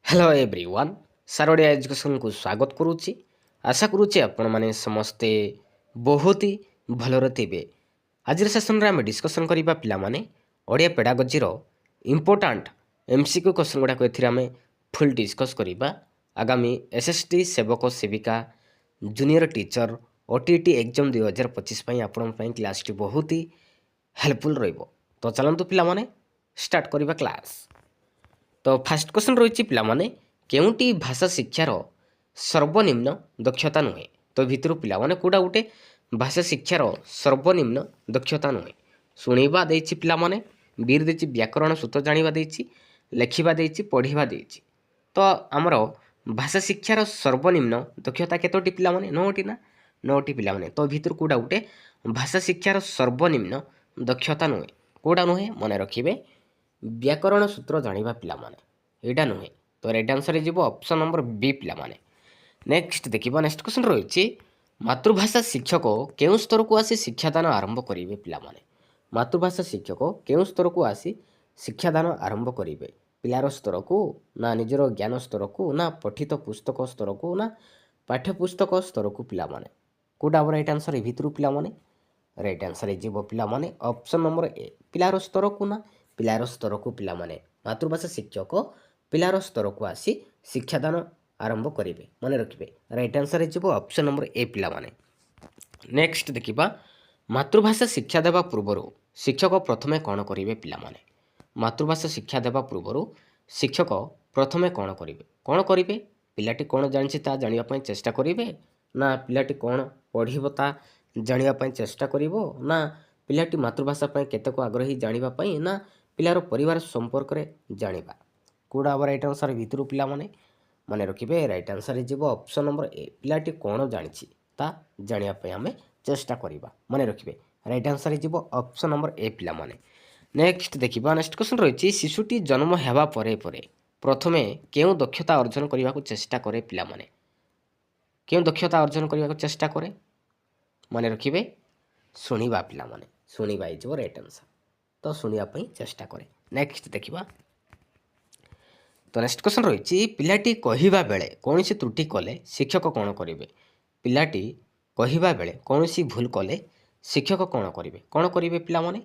Hello everyone सार Odia education को स्वागत करुच्ची आशा करुच्ची आपण माने समस्ते बहुत ही भलरे थे। आज सेसन आम डिस्कसन करवा पिला माने Odia pedagogy important MCQ question गुड़ाक आम फुल डिस्कस करवा। आगामी एसएसटी सेवक सेविका जूनियर टीचर ओटीटी एग्जाम 2025 आपण क्लास टी बहुत ही हेल्पफुल रहिबो। तो चलतु पिला माने स्टार्ट करवा क्लास। तो फास्ट क्वेश्चन रही पाने केउटी भाषा शिक्षार सर्वनिम्न दक्षता नुहे। तो भितर पाने कौटा गोटे भाषा शिक्षार सर्वनिम्न दक्षता नुहे शुणा देती पाने बीर देती व्याकरण सूत्र जाना देती लेखा देती पढ़ा देती। तो आमर भाषा शिक्षार सर्वनिम्न दक्षता केतोटी पाने 9टी ना 9टी पाने। तो भितर कौटा गोटे भाषा शिक्षार सर्वनिम्न दक्षता नुहे कौटा नुहे मन रखिए व्याकरण सूत्र जाना पाने यहाँ नुहे। तो राइट आंसर हो ऑप्शन नंबर बी पाने। नेक्स्ट देखिए नेक्स्ट क्वेश्चन रही मातृभाषा शिक्षक केउं स्तर को आसी शिक्षादान आरंभ करेंगे पाने। मातृभाषा शिक्षक केउं स्तर को आसी शिक्षादान आरंभ करेंगे पिलार स्तर को ना निजर ज्ञान स्तर को ना पठित पुस्तक स्तर को ना पाठ्यपुस्तक स्तर को पाने कौटा राइट आंसर भितर पाने राइट आंसर हो पाने ऑप्शन नंबर ए पिलार स्तर को ना पिलार स्तर को पाने मातृभाषा शिक्षक पिलार स्तर को आसी शिक्षादान आरंभ करेंगे मन रखिए राइट आंसर हो ऑप्शन नंबर ए पाने। नेक्स्ट देखिबा मातृभाषा शिक्षा देवा पूर्व शिक्षक प्रथमे कौन करेंगे पाने। मातृभाषा शिक्षा देवा पूर्व शिक्षक प्रथमे कौन करेंगे पिलाटी कौन जानी जानापी चेष्टा करेंगे ना पिलाटी कौन पढ़ो ता जानापी चेष्टा करिवो ना पिलाटी मातृभाषा केतक आग्रही जानापी ना पिलार परिवार संपर्क में जाना कौटा राइट आंसर भितर पाने मन रखिए राइट आंसर हो ऑप्शन नंबर ए पिलाटी कौन जानी जानापी आम चेष्टा करवा मन रखिए राइट आंसर हो ऑप्शन नंबर ए पाने। नेक्स्ट देखिए नेक्स्ट क्वेश्चन रही शिशुटी जन्म होगा प्रथमे क्यों दक्षता अर्जन करने को चेष्टा करे पिलामाने क्यों दक्षता अर्जन करने को चेष्टा करे मन रखिए शुणा पिलामाने शुणा हो राइट आंसर। तो शुणापी चेष्टा करे। नेक्स्ट देखिबा तो नेक्स्ट क्वेश्चन रही पिलाटी कहवा बेले कौन सी त्रुटि कले शिक्षक कौन करेंगे। पिलाटी कहवा बेले कौन सी भूल कले शिक्षक कौन करेंगे पिलामाने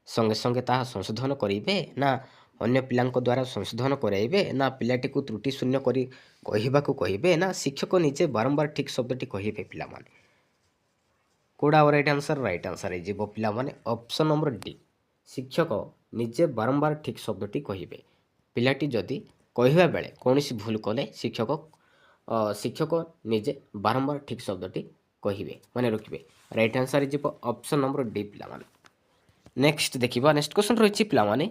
संगे संगे ताहा संशोधन करेंगे ना अन्य पिलांक द्वारा संशोधन कराइबे ना पिलाटी को त्रुटि शून्य करी कहवाकू कहिबे ना शिक्षक निजे बारंबार ठीक शब्दटी कहिबे पिलामाने कौटा राइट आंसर हो पिलामाने ऑप्शन नंबर डी शिक्षक निजे बारंबार ठीक शब्दटी कहिबे पिलाटी जदि कहवा बेले कौन सी भूल कले शिक्षक निजे बारंबार ठीक शब्दटी कहिबे मन रखिए राइट आंसर हो ऑप्शन नंबर डी पिलामाने। नेक्स्ट देखिबा नेक्स्ट क्वेश्चन रही पिलामाने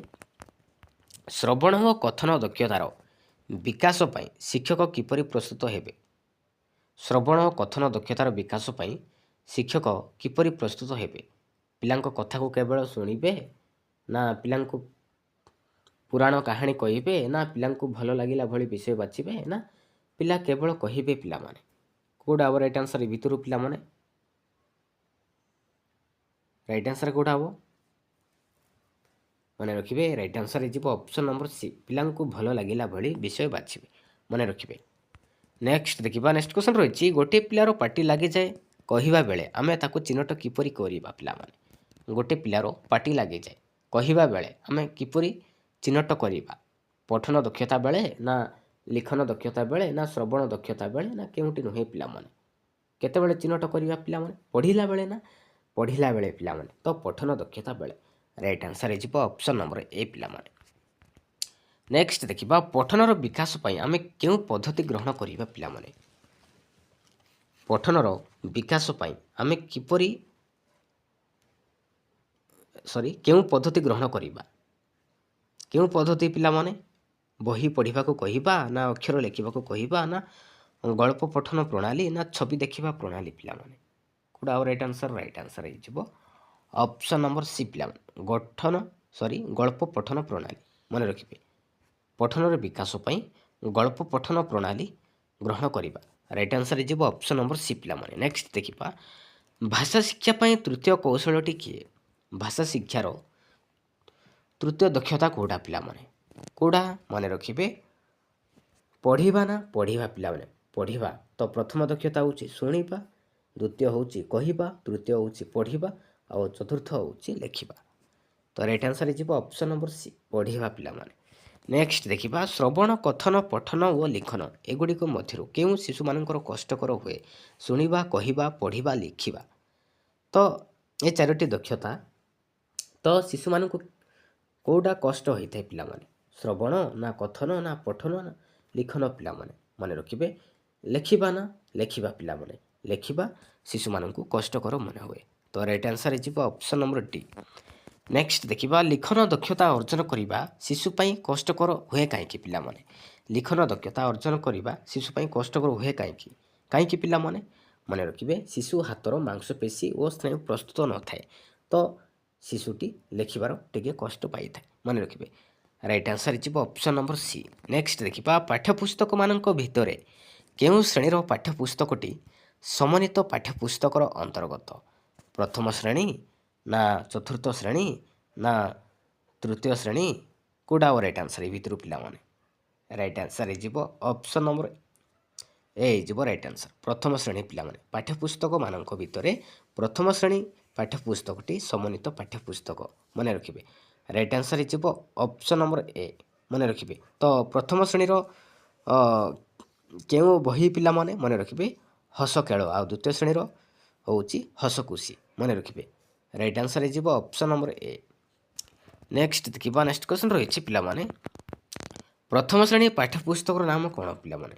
श्रवण और कथन दक्षतार विकास पई शिक्षक किपरि प्रस्तुत हेबे। श्रवण और कथन दक्षतार विकास पई शिक्षक किपरि प्रस्तुत हेबे पिलांक कथा को केवल शुणिबे ना पिलांक पुराण कहानी कहिबे ना पिलांक भल लगिला भली विषय बाछिबे ना पिला केवल कहिबे पिलामाने कौटा राइट आंसर भितर पिलामाने राइट आंसर कौटा हम मन रखिए राइट आंसर हो ऑप्शन नंबर सी पिलांक भल लगिला भली विषय बाछिबे मन रखिए। नेक्स्ट देखिबा नेक्स्ट क्वेश्चन रही गोटे पिलार पार्टी लगे जाए कहवा बेले आमे ताको चिन्हट किपरि करिबा पिलामाने गोटे पिलार पार्टी लगे जाए कहवा बेले आमे किपरि चिन्हट करिबा पठन दक्षता बेले ना लिखन दक्षता बेले ना श्रवण दक्षता बेले ना केउटी नुहे पिलामाने केतेबेले चिन्हट करिबा पिलामाने पढ़िला बेले ना पढ़िला बेले पिलामाने तो पठन दक्षता बेले राइट आंसर हो ऑप्शन नंबर ए पिलामाने। नेक्स्ट देखिबा पठनर विकास पई आमे केउ पद्धति ग्रहण करिबा पिलामाने पठनर विकास पई आमे किपरि केउ पद्धति ग्रहण करिबा केउ पद्धति पिलामाने बही पढ़ा को कहिबा ना अक्षर लिखा को कहिबा ना गल्प पठन प्रणाली ना छवि देखा प्रणाली पिलामाने कौटा राइट आंसर हो ऑप्शन नंबर सी पिलामाने गल्प पठन प्रणाली मन रखिए पठनर विकास पई गल्प पठन प्रणाली ग्रहण करिबा राइट आंसर हो ऑप्शन नंबर सी पिलामाने। नेक्स्ट देखिबा भाषा शिक्षा पई तृतीय कौशलटी किए भाषा शिक्षार तृतीय दक्षता कौटा पिलामाने कौटा मन रखिए ପଢ଼ିବା ନା ପଢ଼ିବା ପିଲାମାନେ ପଢ଼ିବା ତ ପ୍ରଥମ ଦକ୍ଷତା ହେଉଛି ଶୁଣିବା, ଦ୍ୱିତୀୟ ହେଉଛି କହିବା, ତୃତୀୟ ହେଉଛି ପଢ଼ିବା ଆଉ ଚତୁର୍ଥ ହେଉଛି ଲେଖିବା। ତ ରାଇଟ୍ ଆନ୍ସର୍ ହେଇଯିବ ଅପସନ୍ ନମ୍ବର ସି ପଢ଼ିବା ପିଲାମାନେ। ନେକ୍ସଟ ଦେଖିବା ଶ୍ରବଣ, କଥନ, ପଠନ ଓ ଲିଖନ ଏଗୁଡ଼ିକ ମଧ୍ୟରୁ କେଉଁ ଶିଶୁମାନଙ୍କର କଷ୍ଟକର ହୁଏ? ଶୁଣିବା, କହିବା, ପଢ଼ିବା, ଲେଖିବା। ତ ଏ ଚାରୋଟି ଦକ୍ଷତା ତ ଶିଶୁମାନଙ୍କୁ କେଉଁଟା କଷ୍ଟ ହୋଇଥାଏ ପିଲାମାନେ? ଶ୍ରବଣ ନା କଥନ ନା ପଠନ ନା ଲିଖନ ପିଲାମାନେ ମନେ ରଖିବେ। ଲେଖିବା ନା ଲେଖିବା ପିଲାମାନେ ଲେଖିବା ଶିଶୁମାନଙ୍କୁ କଷ୍ଟକର ମନେ ହୁଏ। ତ ରାଇଟ୍ ଆନ୍ସର୍ ହେଇଯିବ ଅପସନ୍ ନମ୍ବର ଡି। ନେକ୍ସଟ ଦେଖିବା ଲିଖନ ଦକ୍ଷତା ଅର୍ଜନ କରିବା ଶିଶୁ ପାଇଁ କଷ୍ଟକର ହୁଏ କାହିଁକି ପିଲାମାନେ? ଲିଖନ ଦକ୍ଷତା ଅର୍ଜନ କରିବା ଶିଶୁ ପାଇଁ କଷ୍ଟକର ହୁଏ କାହିଁକି? କାହିଁକି ପିଲାମାନେ ମନେ ରଖିବେ ଶିଶୁ ହାତର ମାଂସପେଶୀ ଓ ସ୍ନାୟୁ ପ୍ରସ୍ତୁତ ନଥାଏ, ତ ଶିଶୁଟି ଲେଖିବାର ଟିକେ କଷ୍ଟ ପାଇଥାଏ ମନେ ରଖିବେ। ରାଇଟ୍ ଆନ୍ସର୍ ହେଇଯିବ ଅପସନ୍ ନମ୍ବର ସି। ନେକ୍ସଟ ଦେଖିବା ପାଠ୍ୟପୁସ୍ତକମାନଙ୍କ ଭିତରେ କେଉଁ ଶ୍ରେଣୀର ପାଠ୍ୟପୁସ୍ତକଟି ସମନ୍ୱିତ ପାଠ୍ୟପୁସ୍ତକର ଅନ୍ତର୍ଗତ? ପ୍ରଥମ ଶ୍ରେଣୀ ନା ଚତୁର୍ଥ ଶ୍ରେଣୀ ନା ତୃତୀୟ ଶ୍ରେଣୀ? କେଉଁଟା ହେବ ରାଇଟ୍ ଆନ୍ସର୍ ଏଇ ଭିତରୁ ପିଲାମାନେ? ରାଇଟ୍ ଆନ୍ସର୍ ହେଇଯିବ ଅପସନ୍ ନମ୍ବର ଏ ହେଇଯିବ ରାଇଟ୍ ଆନ୍ସର୍ ପ୍ରଥମ ଶ୍ରେଣୀ ପିଲାମାନେ। ପାଠ୍ୟପୁସ୍ତକମାନଙ୍କ ଭିତରେ ପ୍ରଥମ ଶ୍ରେଣୀ ପାଠ୍ୟପୁସ୍ତକଟି ସମନ୍ୱିତ ପାଠ୍ୟପୁସ୍ତକ ମନେ ରଖିବେ। ରାଇଟ୍ ଆନ୍ସର୍ ହେଇଯିବ ଅପସନ୍ ନମ୍ବର ଏ ମନେ ରଖିବେ। ତ ପ୍ରଥମ ଶ୍ରେଣୀର କେଉଁ ବହି ପିଲାମାନେ ମନେ ରଖିବେ? ହସ ଖେଳ। ଆଉ ଦ୍ୱିତୀୟ ଶ୍ରେଣୀର ହେଉଛି ହସଖୁସି ମନେ ରଖିବେ। ରାଇଟ୍ ଆନ୍ସର୍ ହେଇଯିବ ଅପସନ୍ ନମ୍ବର ଏ। ନେକ୍ସଟ ଦେଖିବା ନେକ୍ସଟ କ୍ୱେଶ୍ଚନ୍ ରହିଛି ପିଲାମାନେ ପ୍ରଥମ ଶ୍ରେଣୀ ପାଠ୍ୟପୁସ୍ତକର ନାମ କ'ଣ ପିଲାମାନେ?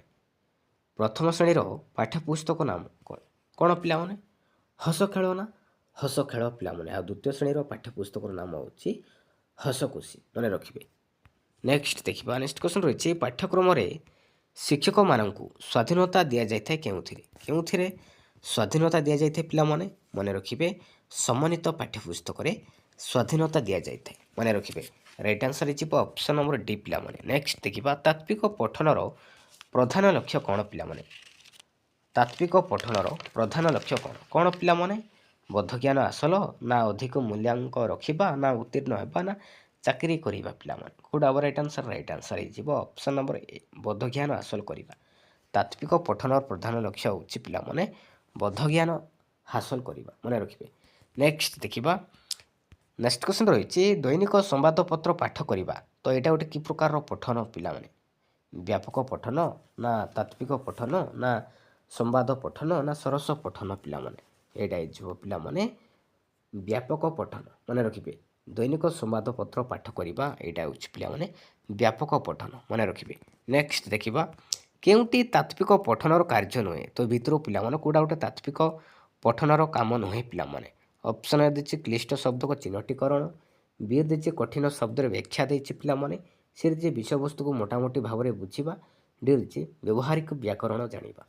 ପ୍ରଥମ ଶ୍ରେଣୀର ପାଠ୍ୟପୁସ୍ତକ ନାମ କ'ଣ ପିଲାମାନେ? ହସ ଖେଳ ନା ହସ ଖେଳ ପିଲାମାନେ। ଆଉ ଦ୍ୱିତୀୟ ଶ୍ରେଣୀର ପାଠ୍ୟପୁସ୍ତକର ନାମ ହେଉଛି ହସଖୁସି ମନେ ରଖିବେ। ନେକ୍ସଟ ଦେଖିବା ନେକ୍ସଟ କ୍ୱେଶ୍ଚନ୍ ରହିଛି ପାଠ୍ୟକ୍ରମରେ ଶିକ୍ଷକମାନଙ୍କୁ ସ୍ୱାଧୀନତା ଦିଆଯାଇଥାଏ କେଉଁଥିରେ? କେଉଁଥିରେ ସ୍ୱାଧୀନତା ଦିଆଯାଇଥାଏ ପିଲାମାନେ ମନେ ରଖିବେ? ସମନ୍ୱିତ ପାଠ୍ୟପୁସ୍ତକରେ ସ୍ୱାଧୀନତା ଦିଆଯାଇଥାଏ ମନେ ରଖିବେ। ରାଇଟ୍ ଆନ୍ସର୍ ହେଇଯିବ ଅପସନ୍ ନମ୍ବର ଡି ପିଲାମାନେ। ନେକ୍ସଟ ଦେଖିବା ତାତ୍ତ୍ୱିକ ପଠନର ପ୍ରଧାନ ଲକ୍ଷ୍ୟ କ'ଣ ପିଲାମାନେ? ତାତ୍ତ୍ୱିକ ପଠନର ପ୍ରଧାନ ଲକ୍ଷ୍ୟ କ'ଣ କ'ଣ ପିଲାମାନେ? ବୋଧଜ୍ଞାନ ହାସଲ ନା ଅଧିକ ମୂଲ୍ୟାଙ୍କ ରଖିବା ନା ଉତ୍ତୀର୍ଣ୍ଣ ହେବା ନା ଚାକିରି କରିବା ପିଲାମାନେ? କେଉଁଟା ହେବ ରାଇଟ୍ ଆନ୍ସର୍? ରାଇଟ୍ ଆନ୍ସର୍ ହେଇଯିବ ଅପସନ୍ ନମ୍ବର ଏ ବୋଧଜ୍ଞାନ ହାସଲ କରିବା। ତାତ୍ତ୍ୱିକ ପଠନର ପ୍ରଧାନ ଲକ୍ଷ୍ୟ ହେଉଛି ପିଲାମାନେ ବୋଧଜ୍ଞାନ ହାସଲ କରିବା ମନେ ରଖିବେ। ନେକ୍ସଟ ଦେଖିବା ନେକ୍ସଟ କ୍ୱେଶ୍ଚନ୍ ରହିଛି ଦୈନିକ ସମ୍ବାଦପତ୍ର ପାଠ କରିବା ତ ଏଇଟା ଗୋଟେ କି ପ୍ରକାରର ପଠନ ପିଲାମାନେ? ବ୍ୟାପକ ପଠନ ନା ତାତ୍ତ୍ୱିକ ପଠନ ନା ସମ୍ବାଦ ପଠନ ନା ସରସ ପଠନ ପିଲାମାନେ? ଏଇଟା ହେଇଯିବ ପିଲାମାନେ ବ୍ୟାପକ ପଠନ ମନେ ରଖିବେ। ଦୈନିକ ସମ୍ବାଦପତ୍ର ପାଠ କରିବା ଏଇଟା ହେଉଛି ପିଲାମାନେ ବ୍ୟାପକ ପଠନ ମନେ ରଖିବେ। ନେକ୍ସଟ ଦେଖିବା କେଉଁଟି ତାତ୍ତ୍ୱିକ ପଠନର କାର୍ଯ୍ୟ ନୁହେଁ? ତ ଭିତରୁ ପିଲାମାନେ କେଉଁଟା ଗୋଟେ ତାତ୍ତ୍ୱିକ ପଠନର କାମ ନୁହେଁ ପିଲାମାନେ? ଅପସନ୍ ଏ ଦେଇଛି କ୍ଲିଷ୍ଟ ଶବ୍ଦକ ଚିହ୍ନଟୀକରଣ, ବି ଦେଇଛି କଠିନ ଶବ୍ଦରେ ବ୍ୟାଖ୍ୟା ଦେଇଛି ପିଲାମାନେ, ସି ଦେଇଛି ବିଷୟବସ୍ତୁକୁ ମୋଟାମୋଟି ଭାବରେ ବୁଝିବା, ଡି ଦେଇଛି ବ୍ୟବହାରିକ ବ୍ୟାକରଣ ଜାଣିବା।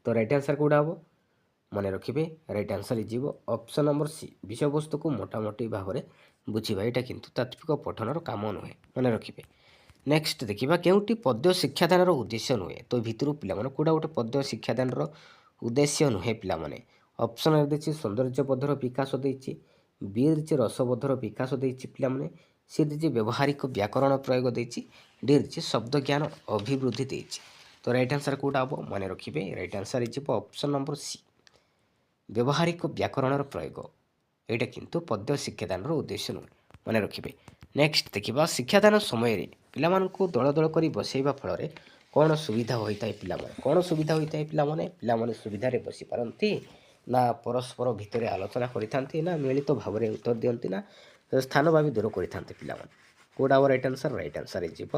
ତ ରାଇଟ୍ ଆନ୍ସର୍ କେଉଁଟା ହେବ ମନେ ରଖିବେ? ରାଇଟ୍ ଆନ୍ସର୍ ହେଇଯିବ ଅପସନ୍ ନମ୍ବର ସି ବିଷୟବସ୍ତୁକୁ ମୋଟାମୋଟି ଭାବରେ ବୁଝିବା। ଏଇଟା କିନ୍ତୁ ତାତ୍ତ୍ୱିକ ପଠନର କାମ ନୁହେଁ ମନେ ରଖିବେ। ନେକ୍ସଟ ଦେଖିବା କେଉଁଟି ପଦ୍ୟ ଶିକ୍ଷାଦାନର ଉଦ୍ଦେଶ୍ୟ ନୁହେଁ? ତ ଭିତରୁ ପିଲାମାନେ କେଉଁଟା ଗୋଟେ ପଦ୍ୟ ଶିକ୍ଷାଦାନର ଉଦ୍ଦେଶ୍ୟ ନୁହେଁ ପିଲାମାନେ? ଅପସନ୍ ଏ ଦେଇଛି ସୌନ୍ଦର୍ଯ୍ୟବୋଧର ବିକାଶ ଦେଇଛି, ବି ଦେଇଛି ରସବୋଧର ବିକାଶ ଦେଇଛି ପିଲାମାନେ, ସି ଦେଇଛି ବ୍ୟବହାରିକ ବ୍ୟାକରଣ ପ୍ରୟୋଗ ଦେଇଛି, ଡି ଦେଇଛି ଶବ୍ଦ ଜ୍ଞାନ ଅଭିବୃଦ୍ଧି ଦେଇଛି। ତ ରାଇଟ୍ ଆନ୍ସର୍ କେଉଁଟା ହେବ ମନେ ରଖିବେ? ରାଇଟ୍ ଆନ୍ସର୍ ହେଇଯିବ ଅପସନ୍ ନମ୍ବର ସି ବ୍ୟବହାରିକ ବ୍ୟାକରଣର ପ୍ରୟୋଗ। ଏଇଟା କିନ୍ତୁ ପଦ୍ୟ ଶିକ୍ଷାଦାନର ଉଦ୍ଦେଶ୍ୟ ନୁହେଁ ମନେ ରଖିବେ। ନେକ୍ସଟ ଦେଖିବା ଶିକ୍ଷାଦାନ ସମୟରେ ପିଲାମାନଙ୍କୁ ଦଳ ଦଳ କରି ବସାଇବା ଫଳରେ କ'ଣ ସୁବିଧା ହୋଇଥାଏ ପିଲାମାନେ? କ'ଣ ସୁବିଧା ହୋଇଥାଏ ପିଲାମାନେ? ପିଲାମାନେ ସୁବିଧାରେ ବସିପାରନ୍ତି ନା ପରସ୍ପର ଭିତରେ ଆଲୋଚନା କରିଥାନ୍ତି ନା ମିଳିତ ଭାବରେ ଉତ୍ତର ଦିଅନ୍ତି ନା ସ୍ଥାନ ଭାବେ ଦୂର କରିଥାନ୍ତି ପିଲାମାନେ? କେଉଁଟା ହେବ ରାଇଟ୍ ଆନ୍ସର୍? ରାଇଟ୍ ଆନ୍ସର୍ ହେଇଯିବ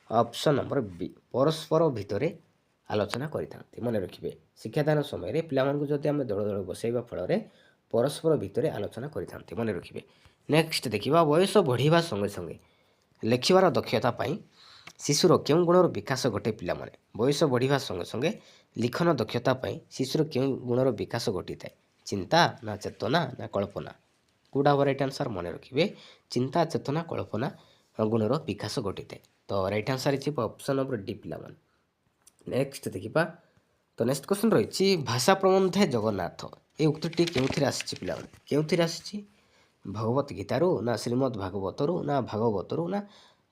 ଅପସନ୍ ନମ୍ବର ବି ପରସ୍ପର ଭିତରେ ଆଲୋଚନା କରିଥାନ୍ତି ମନେ ରଖିବେ। ଶିକ୍ଷାଦାନ ସମୟରେ ପିଲାମାନଙ୍କୁ ଯଦି ଆମେ ଦଳ ଦଳ ବସାଇବା ଫଳରେ ପରସ୍ପର ଭିତରେ ଆଲୋଚନା କରିଥାନ୍ତି ମନେ ରଖିବେ। ନେକ୍ସଟ ଦେଖିବା ବୟସ ବଢ଼ିବା ସଙ୍ଗେ ସଙ୍ଗେ ଲେଖିବାର ଦକ୍ଷତା ପାଇଁ ଶିଶୁର କେଉଁ ଗୁଣର ବିକାଶ ଘଟେ ପିଲାମାନେ? ବୟସ ବଢ଼ିବା ସଙ୍ଗେ ସଙ୍ଗେ ଲିଖନ ଦକ୍ଷତା ପାଇଁ ଶିଶୁର କେଉଁ ଗୁଣର ବିକାଶ ଘଟିଥାଏ? ଚିନ୍ତା ନା ଚେତନା ନା କଳ୍ପନା? କେଉଁଟା ହେବ ରାଇଟ୍ ଆନ୍ସର୍ ମନେ ରଖିବେ? ଚିନ୍ତା, ଚେତନା, କଳ୍ପନା ଗୁଣର ବିକାଶ ଘଟିଥାଏ। ତ ରାଇଟ୍ ଆନ୍ସର୍ ହେଇଯିବ ଅପସନ୍ ନମ୍ବର ଡି ପିଲାମାନେ। ନେକ୍ସଟ ଦେଖିବା ତ ନେକ୍ସଟ କ୍ୱେଶ୍ଚନ୍ ରହିଛି ଭାଷା ପ୍ରବନ୍ଧେ ଜଗନ୍ନାଥ ଏ ଉକ୍ତିଟି କେଉଁଥିରେ ଆସିଛି ପିଲାମାନେ? କେଉଁଥିରେ ଆସିଛି? ଭଗବତ ଗୀତାରୁ ନା ଶ୍ରୀମଦ୍ ଭାଗବତରୁ ନା ଭାଗବତରୁ ନା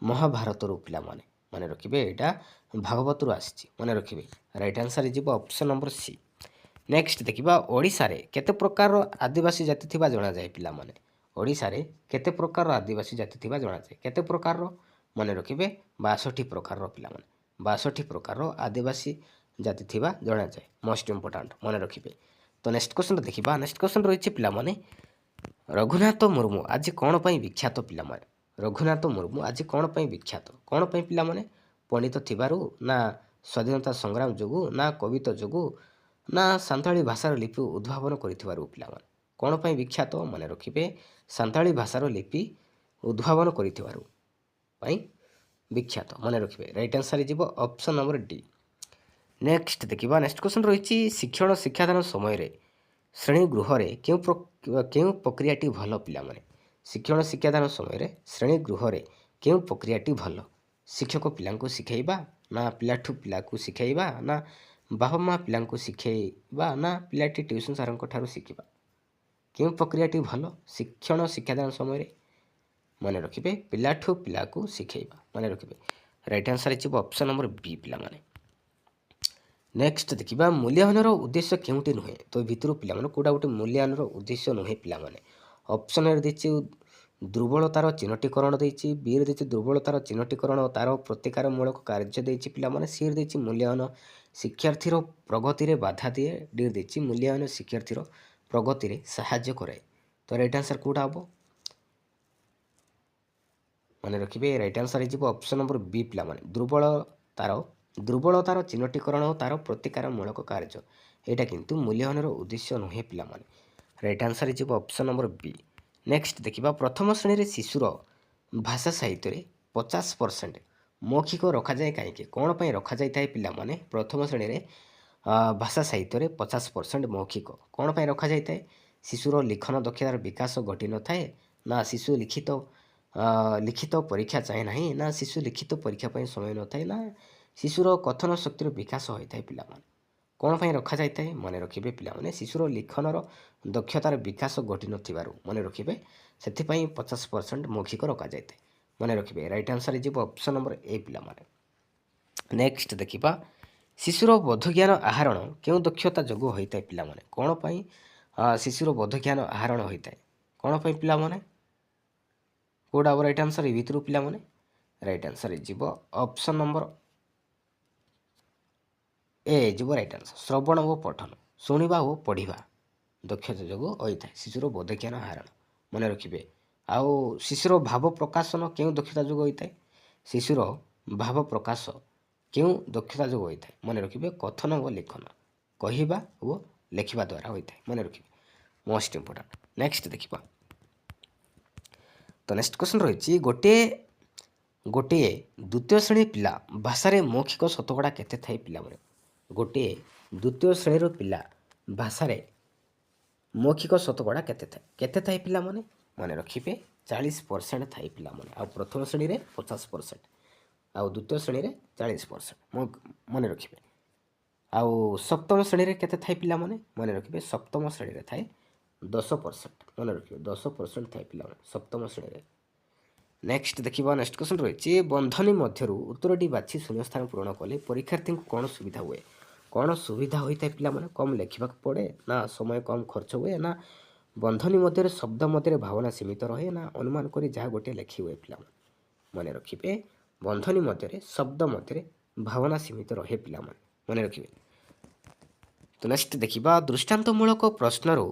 ମହାଭାରତରୁ ପିଲାମାନେ? मन रखिए यहाँ भागवतरू आसी मन रखिए राइट आंसर हो ऑप्शन नंबर सी। नेक्स्ट देखिबा ओडिशा रे केते प्रकार आदिवासी जाति थिबा जणा जाय पिला माने ओडिशा रे केते प्रकार आदिवासी जाति थिबा जणा जाय केते प्रकार मन रखिए 62 प्रकार पिला माने 62 प्रकार आदिवासी जाति थिबा जणा जाय मोस्ट इंपोर्टेंट मन रखिए। तो नेक्स्ट क्वेश्चन देखिबा नेक्स्ट क्वेश्चन रहिछि पिला माने रघुनाथ मुर्मू आज कौन पई विख्यात पिला माने रघुनाथ मुर्मू आज कौन पई विख्यात कौन पई पिला माने पंडित थिबारु ना स्वाधीनता संग्राम जोगु ना कविता जोगु ना सान्ताली भाषार लिपि उद्भावन करिथिबारु पिलामाने कौन पई विख्यात मन रखिबे सान्ताली भाषार लिपि उद्भावन करिथिबारु पई विख्यात मन रखिबे राइट आंसर हो ऑप्शन नंबर डी। नेक्स्ट देखिबा नेक्स्ट क्वेश्चन रहिछि शिक्षण शिक्षादान समय रे श्रेणी गृह रे केउ प्रक्रियाटी भल पिलामाने शिक्षण शिक्षादान समय रे श्रेणी गृह रे केउ प्रक्रियाटी भल शिक्षक पिलांको शिखाइबा ना पिलाठू पिलाको शिखाइबा ना बापा माँ पिलांको शिखाइबा ना पिलाटी ट्यूशन सारंक ठारू शिखिबा केउ प्रक्रियाटी भल शिक्षण शिक्षादान समय रे मन रखिए पिलाठू पिलाको शिखाइबा मन रखिए राइट आंसर हो ऑप्शन नंबर बी पिला माने। नेक्स्ट देखिबा मूल्यवानर उद्देश्य केउटी नुहे तो भितरु पिला माने कोडा गोटे मूल्यवानर उद्देश्य नुहे पिला माने ऑप्शन रे देछि दुर्बलतार चिन्हटीकरण देछि बी रे देछि दुर्बलतार चिन्हटीकरण और तार प्रतिकारमूलक कार्य देछि पिला माने सी रे देछि मूल्यवान शिक्षार्थीर प्रगति रे बाधा दिए डी देछि मूल्यवान शिक्षार्थीर प्रगति रे सहाय्य करे तो राइट आंसर कोडा हबो मन रखिए राइट आंसर हो ऑप्शन नंबर बी पिला माने दुर्बलतार चिन्हटीकरण और तार प्रतिकारमूलक कार्य एटा किंतु मूल्यवानर उद्देश्य नुहे पिला माने राइट आंसर हो ऑप्शन नंबर बी। नेक्स्ट देखिबा प्रथम श्रेणी रे शिशुर भाषा साहित्य रे 50% मौखिक रखा जाए कहीं कौन पर रखा जाए पिला माने प्रथम श्रेणी रे भाषा साहित्य रे 50% मौखिक कौन पर रखा जाए शिशुर लिखन दक्षतार विकास घटी न थाए ना शिशु लिखित लिखित परीक्षा चाहे ना ना शिशु लिखित परीक्षा पर समय न थाए ना शिशुर कथन शक्तिर विकास होता है पिला माने कौन पर रखा जाए मन रखिए पिला माने शिशुर लिखनर दक्षतार विकास घटी नथिबारु मन रखिए से 50% मौखिक रखा जाए मन रखिए राइट आंसर हो ऑप्शन नंबर ए पिला माने। नेक्स्ट देखिबा शिशुर बोधज्ञान आहरण केउ दक्षता जोगु होइताय पिला माने कोन पई शिशुर बोधज्ञान आहरण होइताय कोन पई पिला माने कोडा राइट आंसर ए भितरु पिला माने राइट आंसर हो ऑप्शन नंबर ए जो राइट आंसर श्रवण और पठन शुणा और पढ़ा दक्षता जोगु होइताय शिशुर बोधज्ञान आहरण मन रखिए आउ शिशुर भाव प्रकाशन केउ दक्षता जोगु होइताय शिशुर भाव प्रकाश केउ दक्षता जोगु होइताय मन रखिए कथन और लेखन कहिबा और लेखिबा द्वारा होइताय मन रखिए मोस्ट इंपोर्टेंट। नेक्स्ट देखिबा तो नेक्स्ट क्वेश्चन रही गोटे गोटे द्वितीय श्रेणी पिला भाषा रे मौखिक शतकड़ा केते थाई पिला माने गोटे द्वितीय श्रेणी पिला भाषा रे मौखिक शतकड़ा केते थाई पिला माने मन रखिए 40% थाई पिला माने आ प्रथम श्रेणी रे 50% आ द्वितीय श्रेणी रे 40% मन रखिए आउ सप्तम श्रेणी रे केते थाई पिला माने मन रखिए सप्तम श्रेणी रे थाई 10% मन रखिए 10% थाई पिला माने सप्तम श्रेणी रे। नेक्स्ट देखिबा नेक्स्ट क्वेश्चन रही बंधनी मध्यरु उत्तरटी बाछि शून्य स्थान पूरण कले परीक्षार्थी को कौन सुविधा हुए कौन सुविधा होता है पिला माने कम लेखा पड़े ना समय कम खर्च हुए ना बंधनी मध्य शब्द मध्य भावना सीमित रहे ना अनुमान करी जहाँ गोटे लेखि हुए पिला मन रखिए बंधनी मध्य शब्द मध्य भावना सीमित रहे पिला मन रखिए। तो नेक्स्ट देखिबा दृष्टांतमूलक प्रश्नरू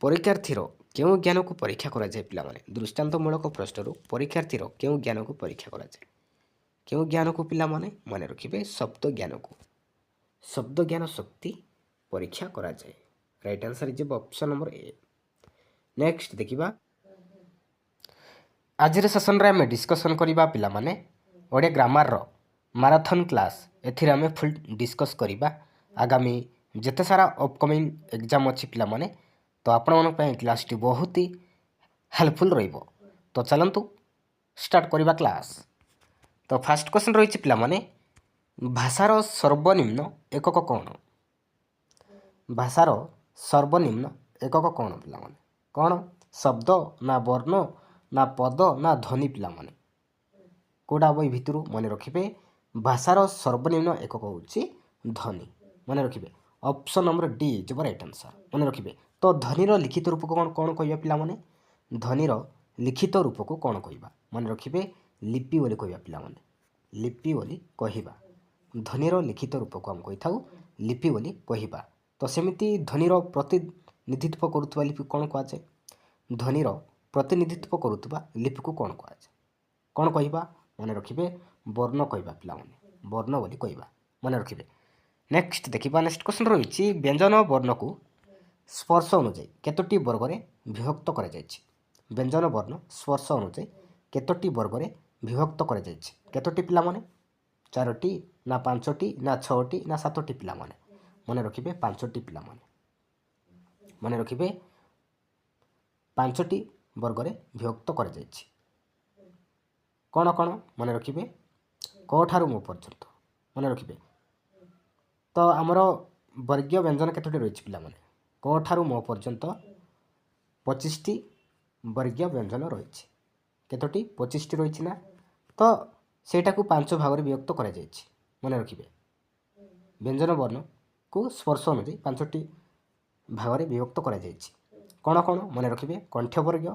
परीक्षार्थीर केउ ज्ञान को परीक्षा करा जाए पिला माने दृष्टांतमूलक प्रश्नरू परीक्षार्थीर केउ ज्ञान को परीक्षा करा जाए केउ ज्ञान को पिला माने मन रखिए शब्द ज्ञान शक्ति परीक्षा करा जाए right answer is option number A. Next देखिबा आज सेशन रे हमें डिस्कशन करिबा पिला माने ओडे ग्रामर रो मैराथन क्लास एथिरे हमें फुल डिस्कस करिबा आगामी जेते सारा अपकमिंग एग्जाम अछि पिला माने तो आपण मन पे क्लास टी बहुत ही हेल्पफुल रहिबो तो चलंतु स्टार्ट करिबा क्लास। तो फर्स्ट क्वेश्चन रही पिला माने भाषार सर्वनिम्न एकक कौन भाषार सर्वनिम्न एकक कौन पिला माने कौन शब्द ना वर्ण ना पद ना ध्वनि पिला माने कोड़ा हम ये भितर मन रखिए भाषार सर्वनिम्न एकक होची ध्वनि मन रखिए option number D is right answer मन रखिए। तो ध्वनिर लिखित रूप को कौन कहबा पिला माने ध्वनिर लिखित रूप को कौन कहबा मन रखिए लिपि बोली कहबा पिला माने लिपि बोली कहबा ध्वनिर लिखित रूप को हम कहि थाउ लिपि बोली कहबा। तो सेमिति ध्वनिर प्रतिनिधित्व करुवा लिपि कौन कहुए ध्वनिर प्रतिनिधित्व करुवा लिपि को कौन कहुए कौन कहबा मन रखिए वर्ण कहबा पिला माने वर्ण बोली कहबा मन रखिए। नेक्स्ट देखिबा नेक्स्ट क्वेश्चन रही व्यंजन वर्ण को स्पर्श अनुଯାୟୀ केतोटी वर्ग रे विभक्त करा जायछि व्यंजन वर्ण स्पर्श अनुଯାୟୀ केतोटी वर्ग रे विभक्त करा जायछि केतोटी पिला माने 4टी ना 5टी ना 6टी ना 7टी पिला माने मन रखिए 5टी पिला माने मन रखिए 5टी वर्ग रे विभक्त करा जायछि कौन कौन मन रखिए क ठारू म पर्यंत मन रखिए। तो आमर वर्गीय व्यंजन केतोटी रही पिला माने क ठारू म पर्यंत 25टी वर्गीय व्यंजन रही केतोटी 25टी रही ना। तो सेटा को 5 भाग में विभक्त करा जायछि मन रखिए व्यंजन वर्ण को स्पर्श अनुযাୟୀ 5टी भाग में विभक्त करा जायछि कौन कौन मन रखिए कंठ वर्ग